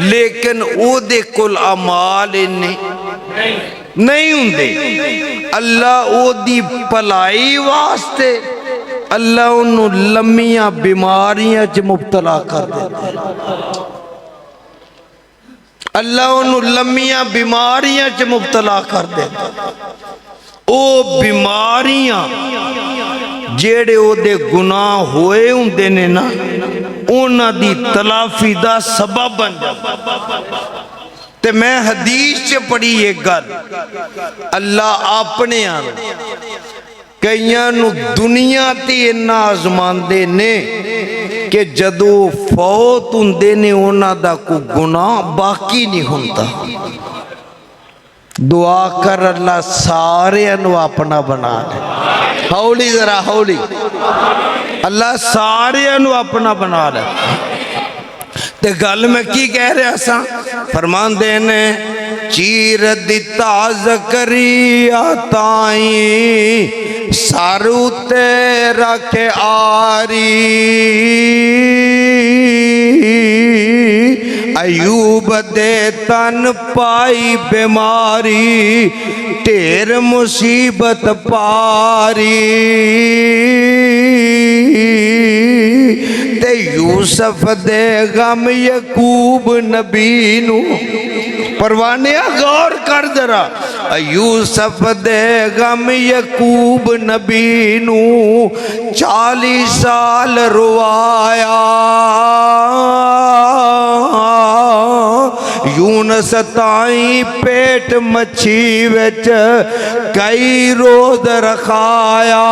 लेकिन ओदे कोल अमाल इन्ने नहीं हुंदे। अल्लाह ओदी भलाई वास्ते अल्लाह उन्हों लम्मियां बीमारियां च मुब्तला कर देता। अल्लाह उन्हों लम्मियां बीमारियां च मुब्तला कर देता। ओ बीमारियां जेड़े ओदे गुनाह होए हुंदे ने ना उन्हां दी तलाफी दा सबब बन जाता। ते मैं हदीस च पढ़ी एक गल अल्लाह अपने कईयां नू दुनिया ते इन्ना आजमांदे ने कि जदों फौत हुंदे ने उन्हां दा कोई गुनाह बाकी नहीं हुंदा। दुआ कर अल्लाह सारे नू अपना बना ले। हौली जरा हौली। अल्लाह सारे नू अपना बना ले। ते गल मैं की कह रहा सा फरमांदे ने चीर दिता ज़करिया ताई सारू तेरा के आरी। अयूब दे तन पाई बीमारी ढेर मुसीबत पारी। ते यूसुफ दे गम यकूब नबी नू परवाने गौर कर जरा। यूसुफ दे गम यकूब नबी नू 40 साल रुआया। यूनस ताई पेट मच्छी विच कई रोज रखाया।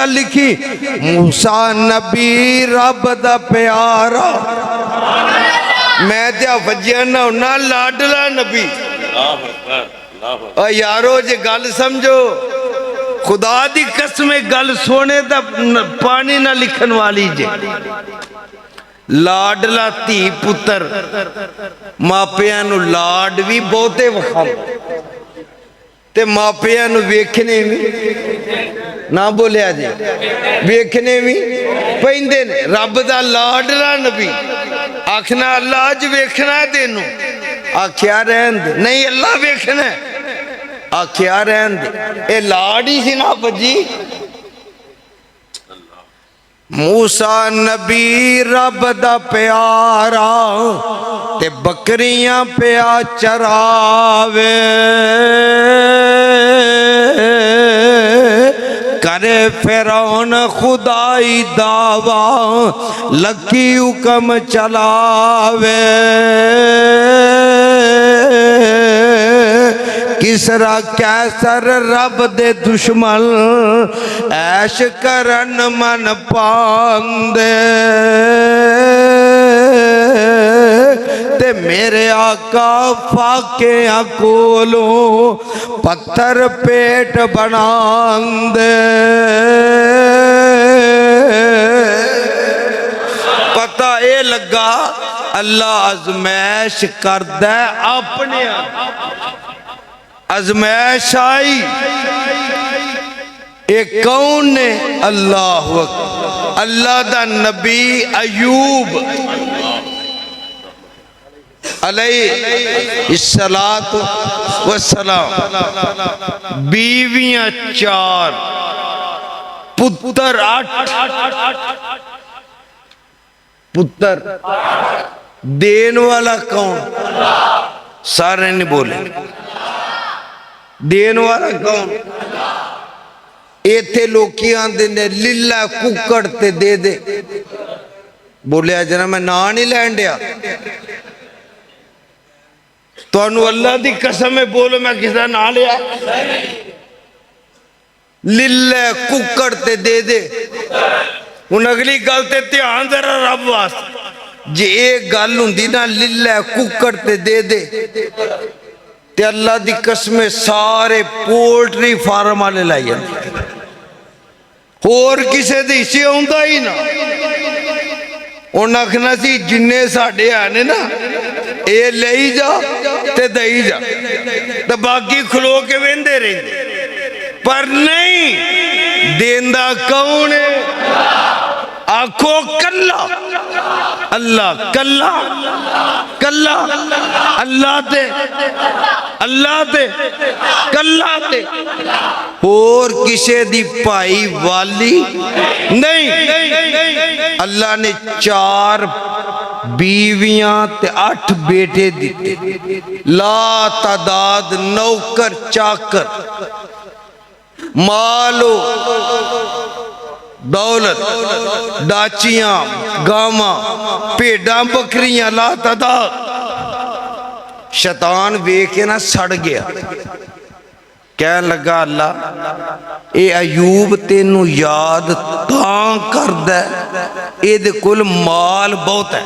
गल लिखी, मूसा नबी रब दा प्यारा। मैं त्या वजिया ना होना लाडला नबी। और यारो जे गल समझो, खुदा दी कसम गल सोने दा पानी ना लिखन वाली जे। लाडला धी पुत्र मापिया नू लाड भी बहुते वखांदा ते मापिया नू वेखने भी ना बोलिया जे, वेखने भी पैंदे ने। रब दा लाडला नबी आखना अल्लाह अज वेखना है तेनू, आख्या रहन दे। नहीं अल्लाह वेखना है, आख्या रहन दे। ए लाड ही सी ना भजी। मूसा नबी रब दा प्यारा ते बकरियां पिया चरावे, करे फिरौन खुदाई दावा, लकी हुक्म चलावे। किसरा कैसर रब दे दुश्मन, ऐश करन मन पांदे। ते मेरे आका फाकियां कोलों पत्थर पेट बनांदे। पता ये लगा अल्लाह अजमैश करदा अपने। अजमैश आई, एक कौन ने? अल्लाह। अल्लाह दा नबी अयूब अलैहिस्सलातु वस्सलाम, बीवियां 4, पुत्र 8। पुत्र देन वाला कौन? सारे नहीं बोले। देन वाला कौन? इथे लोकी आंदे ने लीला कुकड़ ते दे दे। बोलिया जना मैं ना नहीं लैन दिया। तुहानू अल्लाह दी कसम है, बोलो मैं किसी ना लिया। लीला कुकड़ ते दे दे। हुण अगली गल ते ध्यान जरा रब वास्ते, जे एक गल हुंदी ना लीला कुकड़ ते दे दे ते अल्लाह दी कसम सारे पोल्ट्री फार्म वाले लाई जाते, होर किसे दे हिस्से आउंदा ही ना। उन्हें आखना सी जिन्ने साडे आने ना ये ले जा ते दई जा, तो बाकी खलो के वेंदे रहंदे। पर नहीं, देंदा कौन है? आखो कल्ला अल्लाह, कल्ला कल्ला अल्लाह ते, अल्लाह ते कल्ला ते, और किसे दी भाई वाली नहीं। अल्लाह ने 4 बीवियां ते 8 बेटे दिते, ला तादाद नौकर चाकर, मालो दौलत, डाचियां, गावां, भेड़ा बकरियां, ला तादाद। शैतान वेख के ना सड़ गया, कह लगा अल्लाह ये अयूब तेनू याद तां करदा इहदे कोल माल बहुत है,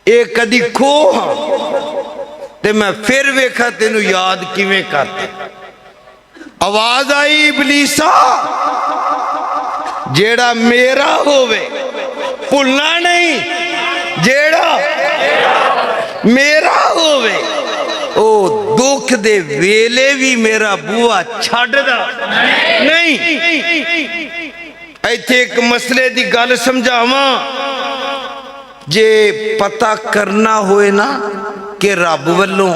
ये कदी खो ते मैं फिर वेखा तेनू याद किवें करदा। आवाज आई इबलीसा जेड़ा मेरा होवे भुलना नहीं, जेड़ा मेरा होवे ओ दुख दे वेले भी मेरा बुआ छड्डदा नहीं। इत्थे एक मसले दी गल समझावां, जे पता करना होए ना कि रब वल्लों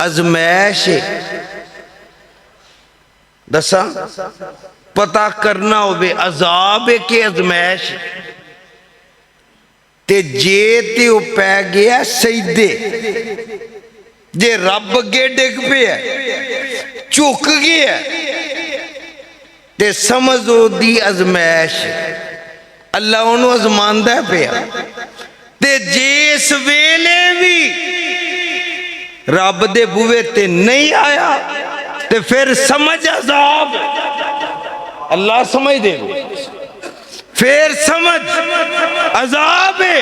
अजमैश दसा, पता करना होवे अजाब है कि अजमैश, ते जे ते ओ पै गया सईदे, जे रब अगे डिग पिया झुक गया ते समझ ओदी अजमैश, अल्लाह ओनू अजमांदा पिया। ते जे इस वेले भी रब दे बुवे ते नहीं आया ते फिर समझ अजाब। अल्लाह समझ दे फिर समझ अजाब है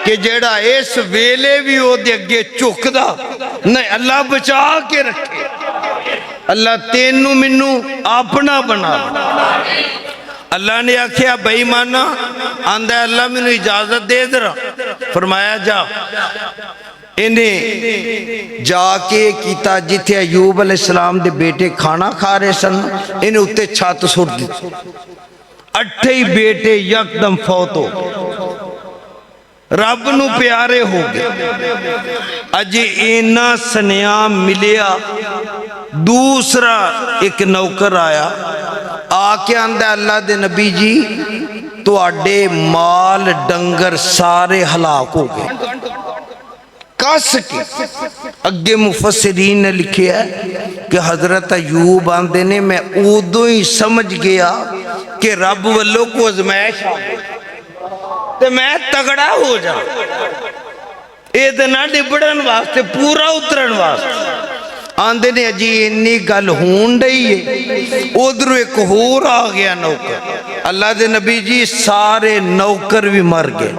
कि जेड़ा इस वेले भी ओदे अगे झुकदा नहीं, अल्लाह बचा के रखे। अल्लाह तेनू मैनू अपना बना। अल्लाह ने आख्या बेईमाना आंदा अल्लाह मैनू इजाजत दे दरा, फरमाया जा। इन्हें जाके किया जिथे अयूब अलैहिस्सलाम दे बेटे खाना खा रहे सन, इन्हें उत्ते छत सुट दी। 8 ही बेटे यकदम फौत हो, रब नू प्यारे हो गए। अजे इना सनिया मिलिया, दूसरा एक नौकर आया, आके आंदा अल्लाह दे नबी जी तुहाडे माल डंगर सारे हलाक हो गए। कस के अगे मुफस्सिरीन ने लिखा कि हजरत अयूब आंदे ने मैं उदों ही समझ गया कि रब वालों को अजमैश आ गई ते मैं तगड़ा हो जा, ये ना निबड़न वास्ते पूरा उतरन वास्ते। आंदे ने अजी इन्नी गल होन डई है, उधरों एक होर आ गया नौकर। अल्लाह दे नबी जी सारे नौकर भी मर गए।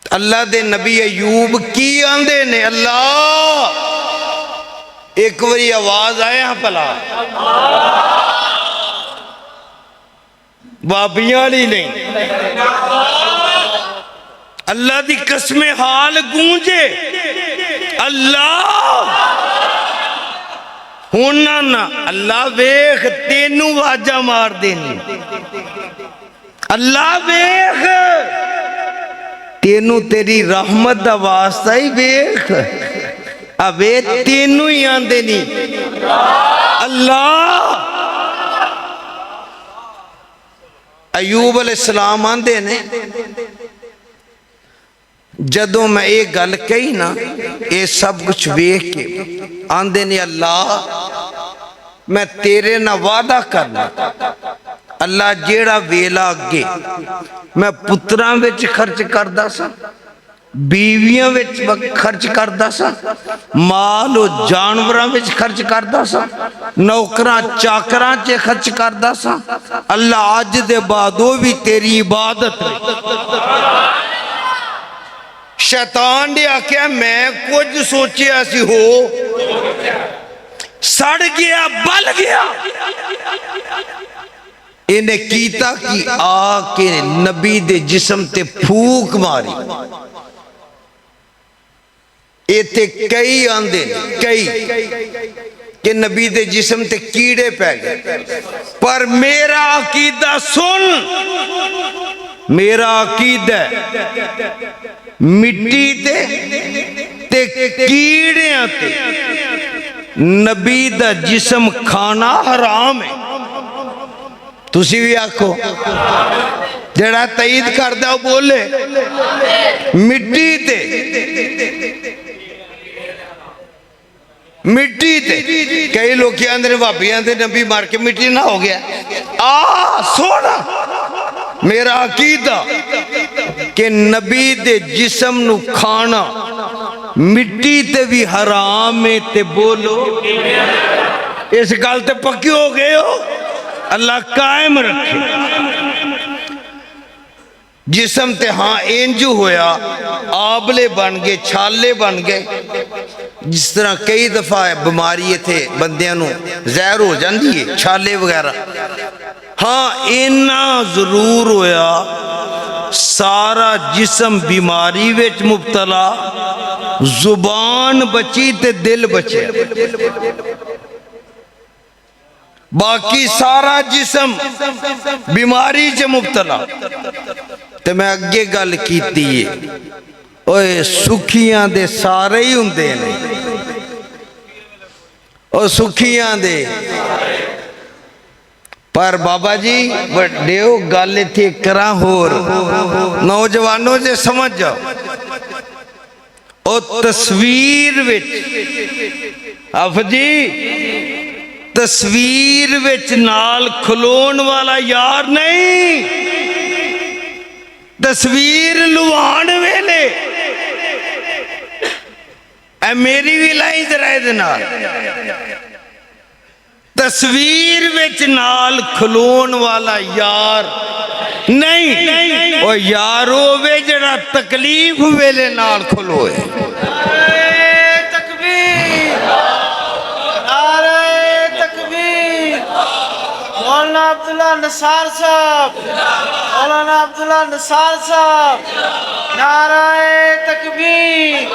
अल्लाह दे नबी अयूब की आंदे ने, अल्लाह एक बारी आवाज आया भला, बाबियां वाली नहीं, अल्लाह दी कसमें हाल गूंजे। अल्लाह होना ना, अल्लाह वेख तेनू वाजा मार देनी, अल्लाह वेख तेनू तेरी रहमत दा वास्ता ही वेख, अबे तेनू ही आंदे नहीं। अल्लाह अयूब अलैहिस्सलाम आंदे ने जदों मैं ये गल कही ना, ये सब कुछ वेख के आंदे ने अल्लाह मैं तेरे ना वादा करना, अल्लाह जेड़ा वेला अगे मैं पुत्रां विच खर्च करदा सा, बीवियां विच खर्च करदा सा, माल और जानवरां विच खर्च करदा सा, नौकरां चाकरां च खर्च करदा सा, अल्लाह अज दे बाद वो भी तेरी इबादत। शैतान ने आख्या मैं कुछ सोचिया सी हो, सड़ गया बल गया। इन्हें कीता कि आके नबी दे जिस्म ते फूक मारी। इत्थे कई आंदे कई कि नबी दे जिस्म ते कीड़े पै गए, पर मेरा अकीदा सुन, मेरा अकीदा मिट्टी ते कीड़ियां ते नबी दा जिस्म खाना हराम है। तुसी भी आखो, जड़ा तईद करदा बोले मिट्टी ते कई लोग आंदे भाभी आंदे नबी मार के मिट्टी ना हो गया। आ सोना मेरा अकीदा कि नबी दे जिस्म नु खाना मिट्टी ते भी हराम है। ते बोलो इस गल ते पक्के हो गए हो, अल्लाह कायम रखे। जिस्म ते हाँ इंज होया, आबले बन गए, छाले बन गए। जिस तरह कई दफा बीमारी इत्थे बंदियां नू जहर हो जाती है, छाले वगैरह। हाँ इन्ना जरूर होया, सारा जिस्म बीमारी विच मुबतला, जुबान बची ते दिल बचे, बाकी सारा जिस्म बीमारी च मुबतला। ते मैं अगे गल कीती है, ओए सुखियां दे सारे ही हुंदे ने, ओ सुखियां दे। पर बाबा जी बड़ेओ गल इत्थे करा होर, नौजवानों से समझ जाओ, ओ तस्वीर विच अफजी तस्वीर विच नाल खलोन वाला यार नहीं, तस्वीर लुहान वेले ए मेरी भी लाई जरा, तस्वीर विच नाल खलोन वाला यार नहीं, वो यार होवे जड़ा तकलीफ वेले नाल खलोए।
मौलाना अब्दुल्ला निसार साहब, मौलाना अब्दुल्ला निसार साहब, नाराए तकबीर।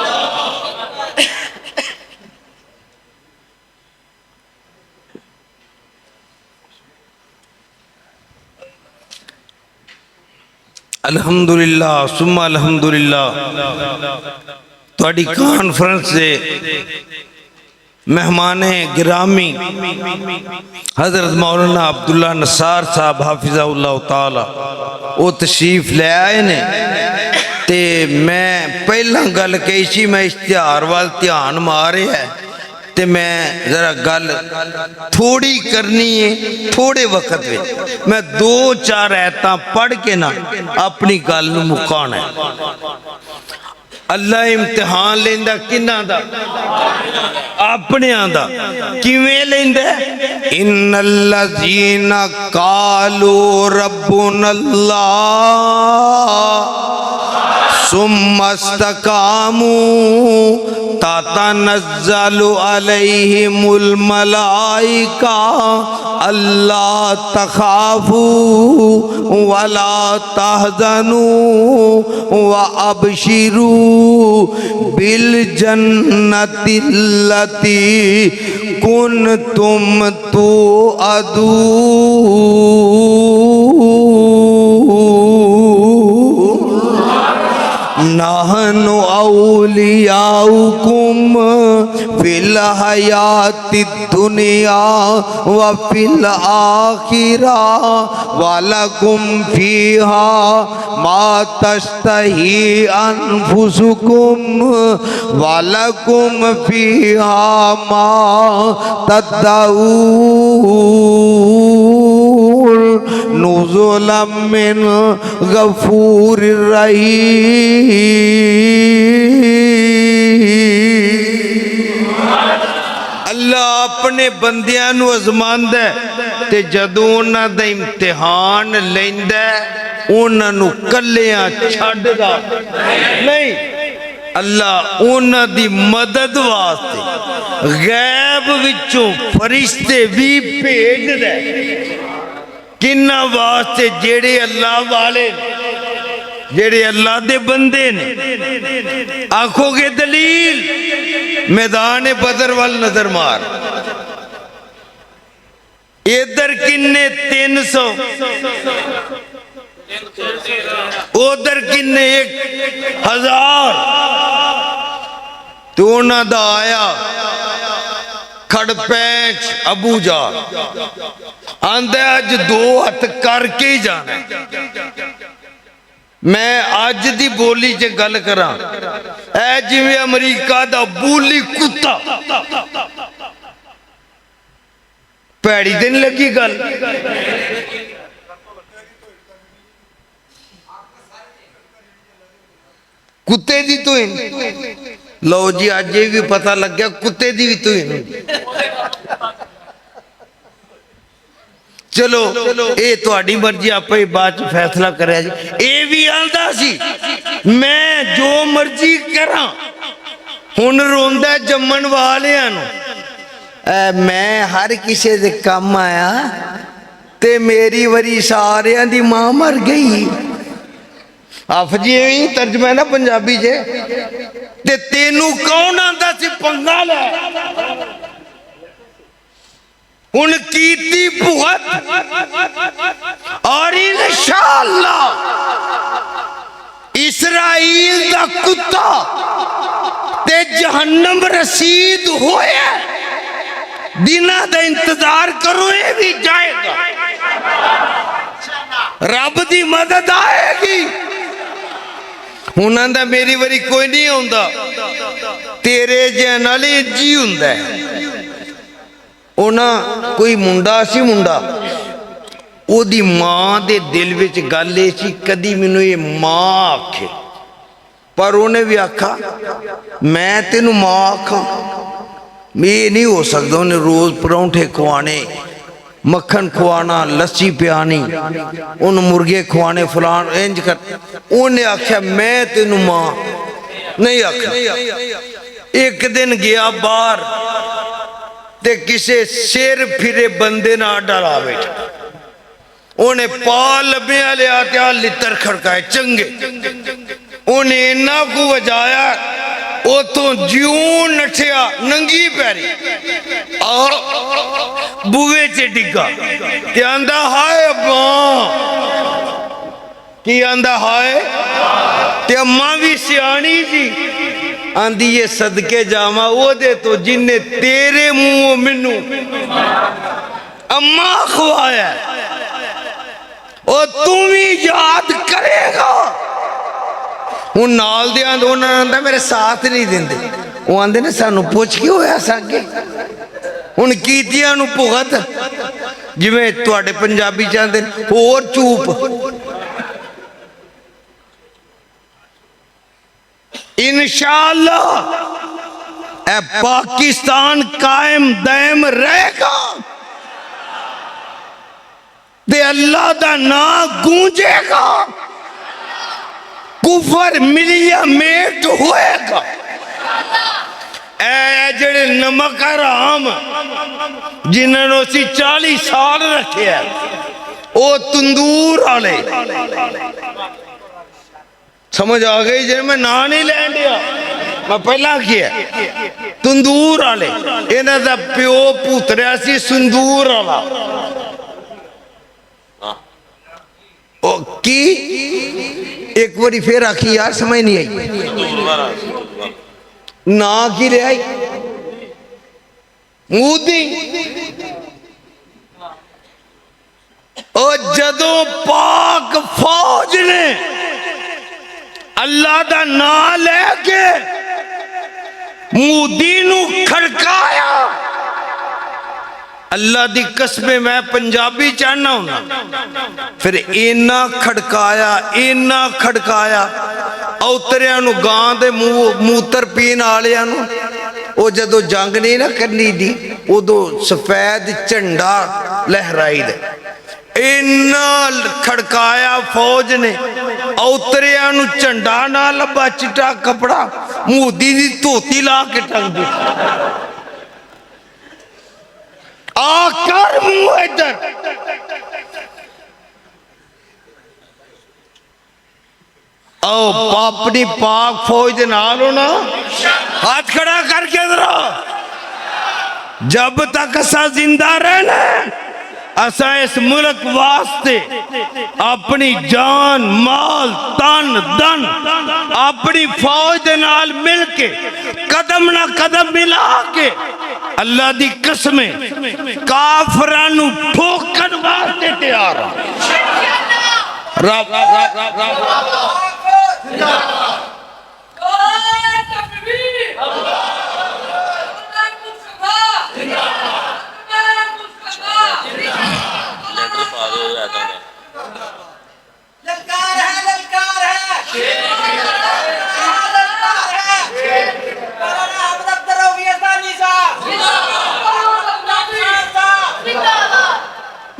अल्हम्दुलिल्लाह सुम्मा अल्हम्दुलिल्लाह। तुहाडी कॉन्फ्रेंस से मेहमाने गिरामी हजरत मौलाना अब्दुल्ला निसार साहब हाफिज़हुल्लाह ताला वो तशरीफ ले आए ने। ते मैं पहला गल कही सी, मैं इश्तिहार वाल ध्यान मारे है ते मैं जरा गल थोड़ी करनी है थोड़े वक्त में। मैं 2-4 आयतां पढ़ के ना अपनी गल नूं मुकाना है। अल्लाह इम्तिहान लेंदा किन्ना दा? अपनियां दा। किवें लेंदा? इन्नल्लज़ीना कालू रब्बुनल्लाह सुम्मस्तकामू ततनज़्ज़लु अलैहिमुल मलाइका अल्ला तखाफू वला तहज़नू व अबशिरू बिल जन्नतिल्लती कुन्तुम तुअदून। नहनु औलियाउकुम फिल हयातिद दुनिया व फिल आखिरा वलकुम फीहा मा तश्तही अनफुसुकुम वलकुम फीहा मा तदऊन नुज़ुलम मिन गफूरिर रहीम। अल्लाह अपने बंदियां नूं अज़मांदा है ते जदों उन्हां दा इम्तिहान लैंदा उन्हां नूं कल्लियां छड्डदा नहीं। अल्लाह उन्हां दी मदद वास्ते गैब विचों फरिश्ते भी भेजदा है। किन्ना वास्ते? जेड़े अल्लाह वाले जेड़े अल्लाह दे बंदे ने। आखोगे दलील? मैदान बदर वाल नजर मार। इधर किन्ने 300, उधर किन्ने 1000। तो उन्हां दा आया खड़पैंच अबू जाल आंदा अज 2 हथ करके ही जाना। मैं अज दी बोली च गल करा ऐ जिवें अमरीका दा बूली कुत्ता। भैड़ी ते नहीं लगी गल? कुत्ते दी तो लो जी अज ये भी पता लग गया कुत्ते दी भी तो। चलो ये तुहाडी मर्जी, आप बाद च फैसला करे जी। ये भी आंदा सी मैं जो मर्जी करा, हुण रोंदा जम्मन वालियां नूं। मैं हर किसी दे काम आया ते मेरी वरी सारियां दी मां मर गई। आफ जी यही तर्जमा है ना पंजाबी च। ते तेनू कौन आंदा सी पंगा लै? हुण कीती भुगत और इंशाअल्लाह इस्राइल दा कुत्ता ते जहन्नम रसीद होया। दिना दा इंतजार करो, ये भी जाएगा। रब दी मदद आएगी। उन्हां दा मेरी वारी कोई नहीं आउंदा, तेरे जैन नाले जी हुंदा है। उन्हां कोई मुंडा सी, मुंडा ओदी मां दे दिल विच गल ए सी कदी मैनू ये मां आखे, पर उन्हें भी आखा मैं तेनू मां आखा। ये नहीं हो सकता उन्हें रोज परौंठे खुआने, मक्खन खुआना, लस्सी पियानी, उन मुर्गे खुआने, फलान इंज कर। उन्हें आख्या मैं तेनू मां नहीं आख्या। एक दिन गया बाहर ते किसे सिर फिरे बंदे ना डरा बैठा, उन्हें पा लब्बिया लिया त्या लितर खड़काए चंगे, उन्हें इन्ना को बजाया उतों ज्यों नठिया नंगी पैरी बुए च डिगा ते आंदा हाय अब्बा, की आंदा हाय ते अम्मा भी सियाणी सी आंदी ये सदके जावा ओदे तो जिन्ने तेरे मुंह मैनू अम्मा खुआया ओ तू भी याद करेगा। हूँ नाल दे आंदा मेरे साथ नहीं देंदे, वो आंदे ने सानू पुछ के होया सागे। हूँ कीतियां नू भुगत जिवें तुहाडे पंजाबी चाहते होर चूप। इंशाअल्लाह ए पाकिस्तान कायम दायम रहेगा ते अल्लाह दा नाम गूंजेगा, कुफर मिलिया मेट होएगा। ए जेड़े नमक हराम जिन्होंने असी 40 साल रखे है वो तंदूर वाले, समझ आ गई जे मैं ना नहीं लैन दिया, मैं पहला किया तंदूर वाले। इन्हां दा प्यो पुतरिया सी संदूर वाला। की एक बारी फिर आखी यार समझ नहीं आई ना की रहा मोदी। और जदों पाक फौज ने अल्लाह दा नाम लेके मोदी नू खड़काया, अल्लाह दी कसम मैं पंजाबी चाहना हूं, फिर इना खड़काया औतरिया नू गां दे मूत्र पीन आलिया नू। वो जदों जंग नहीं ना करनी दी उदों सफेद झंडा लहराई दे, इना खड़काया फौज ने औतरिया नू झंडा ना लब्बा, चिट्टा कपड़ा मोदी दी धोती ला के टंग दी। आकर मुंह इधर आओ अपनी पाक फौज नाल हो ना, हाथ खड़ा करके इधर जब तक असा जिंदा रहना असा इस मुल्क वास्ते अपनी जान माल तन धन अपनी फौज दे नाल मिल के कदम ना कदम मिला के अल्लाह दी कसमें काफरां नू ठोकन वास्ते तैयार रब
ललकार है, ललकार है,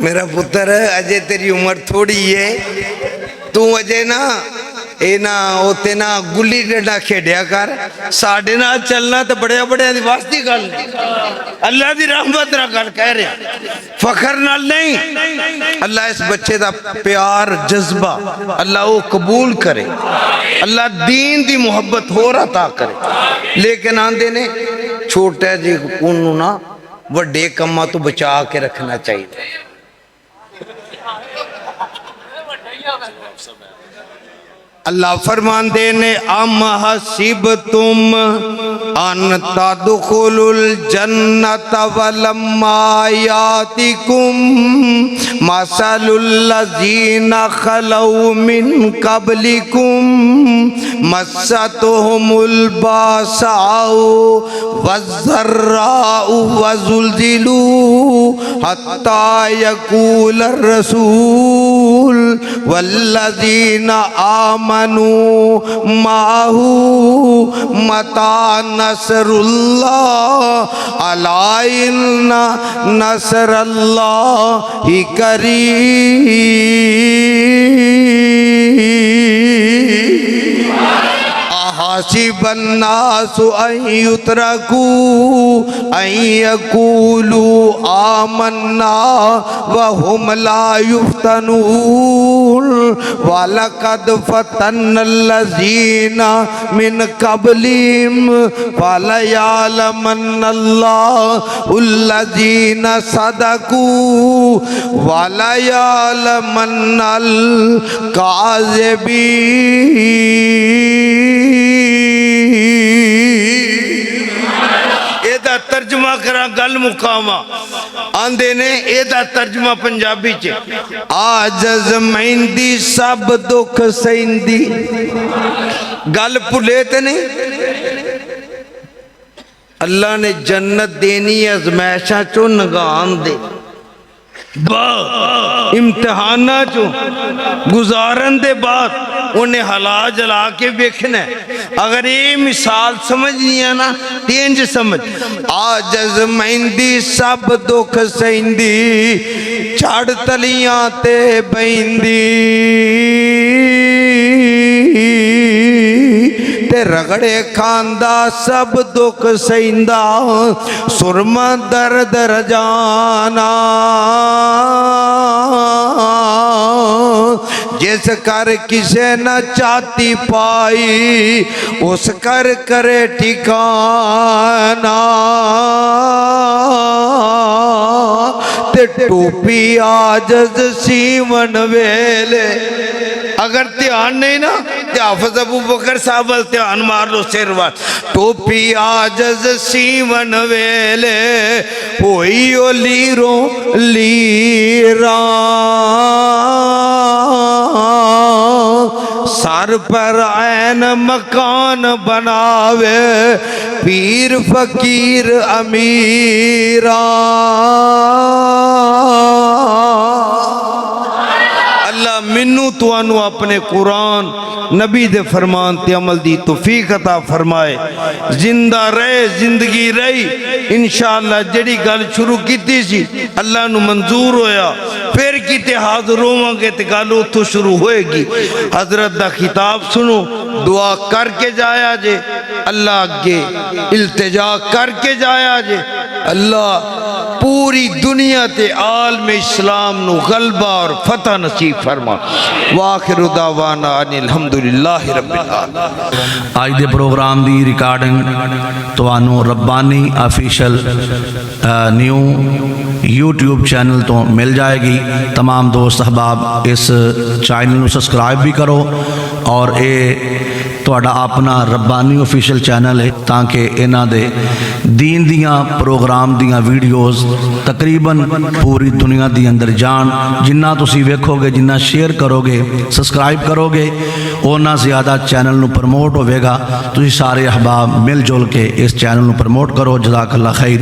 मेरा पुत्र अजय तेरी उम्र थोड़ी है, तू अजय ना ये ना होते ना गुल्ली डंडा खेडिया कर, साढ़े नाल चलना तो बड़े बड़े दी वास्ती गल, अल्लाह दी रहमत ना गल कह रहे, फखर नाल नहीं। अल्लाह इस बच्चे दा प्यार जज्बा अल्लाह वो कबूल करे, अल्लाह दीन दी मुहब्बत हो अता करे। लेकिन आंदे ने छोटे जी उन्होंने ना वड्डे कम्मां तो बचा के रखना चाहिए। अल्लाह फरमाते ने अम हसीब तुम अन तदखुलुल जन्नत वलम्मा यातिकुम मसलुल लज़ीना खलौ मिन क़ब्लिकुम मस्सतहुमुल बासाउ वज़्ज़र्राउ वज़ुल्ज़िलू हत्ता यक़ूलर रसूल वल्लज़ीना आमनू माहू मता नसरुल्लाह अला इन्ना नसरल्लाहि करीब। हासिबन्नासु अन युतरकू अन यकूलू आमन्ना वहुम ला युफ्तनून वलक़द फ़तन्नल्लज़ीना मिन क़ब्लिहिम फ़लयअलमन्नल्लाहुल्लज़ीना सदक़ू वलयअलमन्नल काज़िबीन। तर्जमा करा गल मुकामा आंदे ने एदा तर्जमा पंजाबी च आजज़ मैंदी सब दुख सहिंदी। गल भुले ते नहीं। अल्लाह ने जन्नत देनी अजमैशा चो नगान दे इम्तिहाना चो गुजारन दे बाद उन्हें हला जला के वेखना। अगर ये मिसाल समझनी है ना तेंज समझ। आजज़ मैंदी सब दुख सहिंदी चढ़ तलियां ते बहिंदी ते रगड़े खांदा सब दुख सहिंदा सुरमा दर्द रजाना। जिस कर किसे न चाहती पाई उस कर करे ठिकाना। ते टोपी आजज़ सीवन वेले। अगर ध्यान नहीं ना तो हाफिज़ अबू बकर साहब वाल ध्यान मार लो सिर वाल। टोपी आजज़ सीवन वेले होई ओ लीरो लीरा सर पर ऐन मकान बनावे पीर फकीर अमीरा। अल्लाह मैनू तुहानू अपने कुरान नबी दे फरमान ते अमल दी तौफीक अता फरमाए। जिंदा रहे जिंदगी रही इंशाअल्लाह। जड़ी गल शुरू की सी अल्लाह नू मंजूर होया फिर किते हाज़िर होवांगे ते गल उथों शुरू होएगी। हजरत दा खिताब सुनो दुआ करके जाया जे अल्लाह अगे इल्तिजा करके जाया जे अल्लाह पूरी दुनिया ते आलम इस्लाम नू गलबा और फतह नसीब फरमा। वाखिरु दावाना अनिल हम्दुलिल्लाहि रब्बिल आलमीन।
आज दे प्रोग्राम दी रिकॉर्डिंग तुहानू Rabbani official new YouTube channel तो मिल जाएगी। तमाम दोस्त अहबाब इस चैनल नू सब्सक्राइब भी करो और ये तुहाडा अपना रब्बानी ऑफिशियल चैनल है ताकि इन्हां दे दीन दियां प्रोग्राम दियां वीडियोज़ तकरीबन पूरी दुनिया दी अंदर जान। जिन्ना तुसी वेखोगे जिन्ना शेयर करोगे सब्सक्राइब करोगे उन्ना ज़्यादा चैनल नू प्रमोट होवेगा। तुसी सारे अहबाब मिल जुल के इस चैनल नू प्रमोट करो। जज़ाकल्लाह खैर।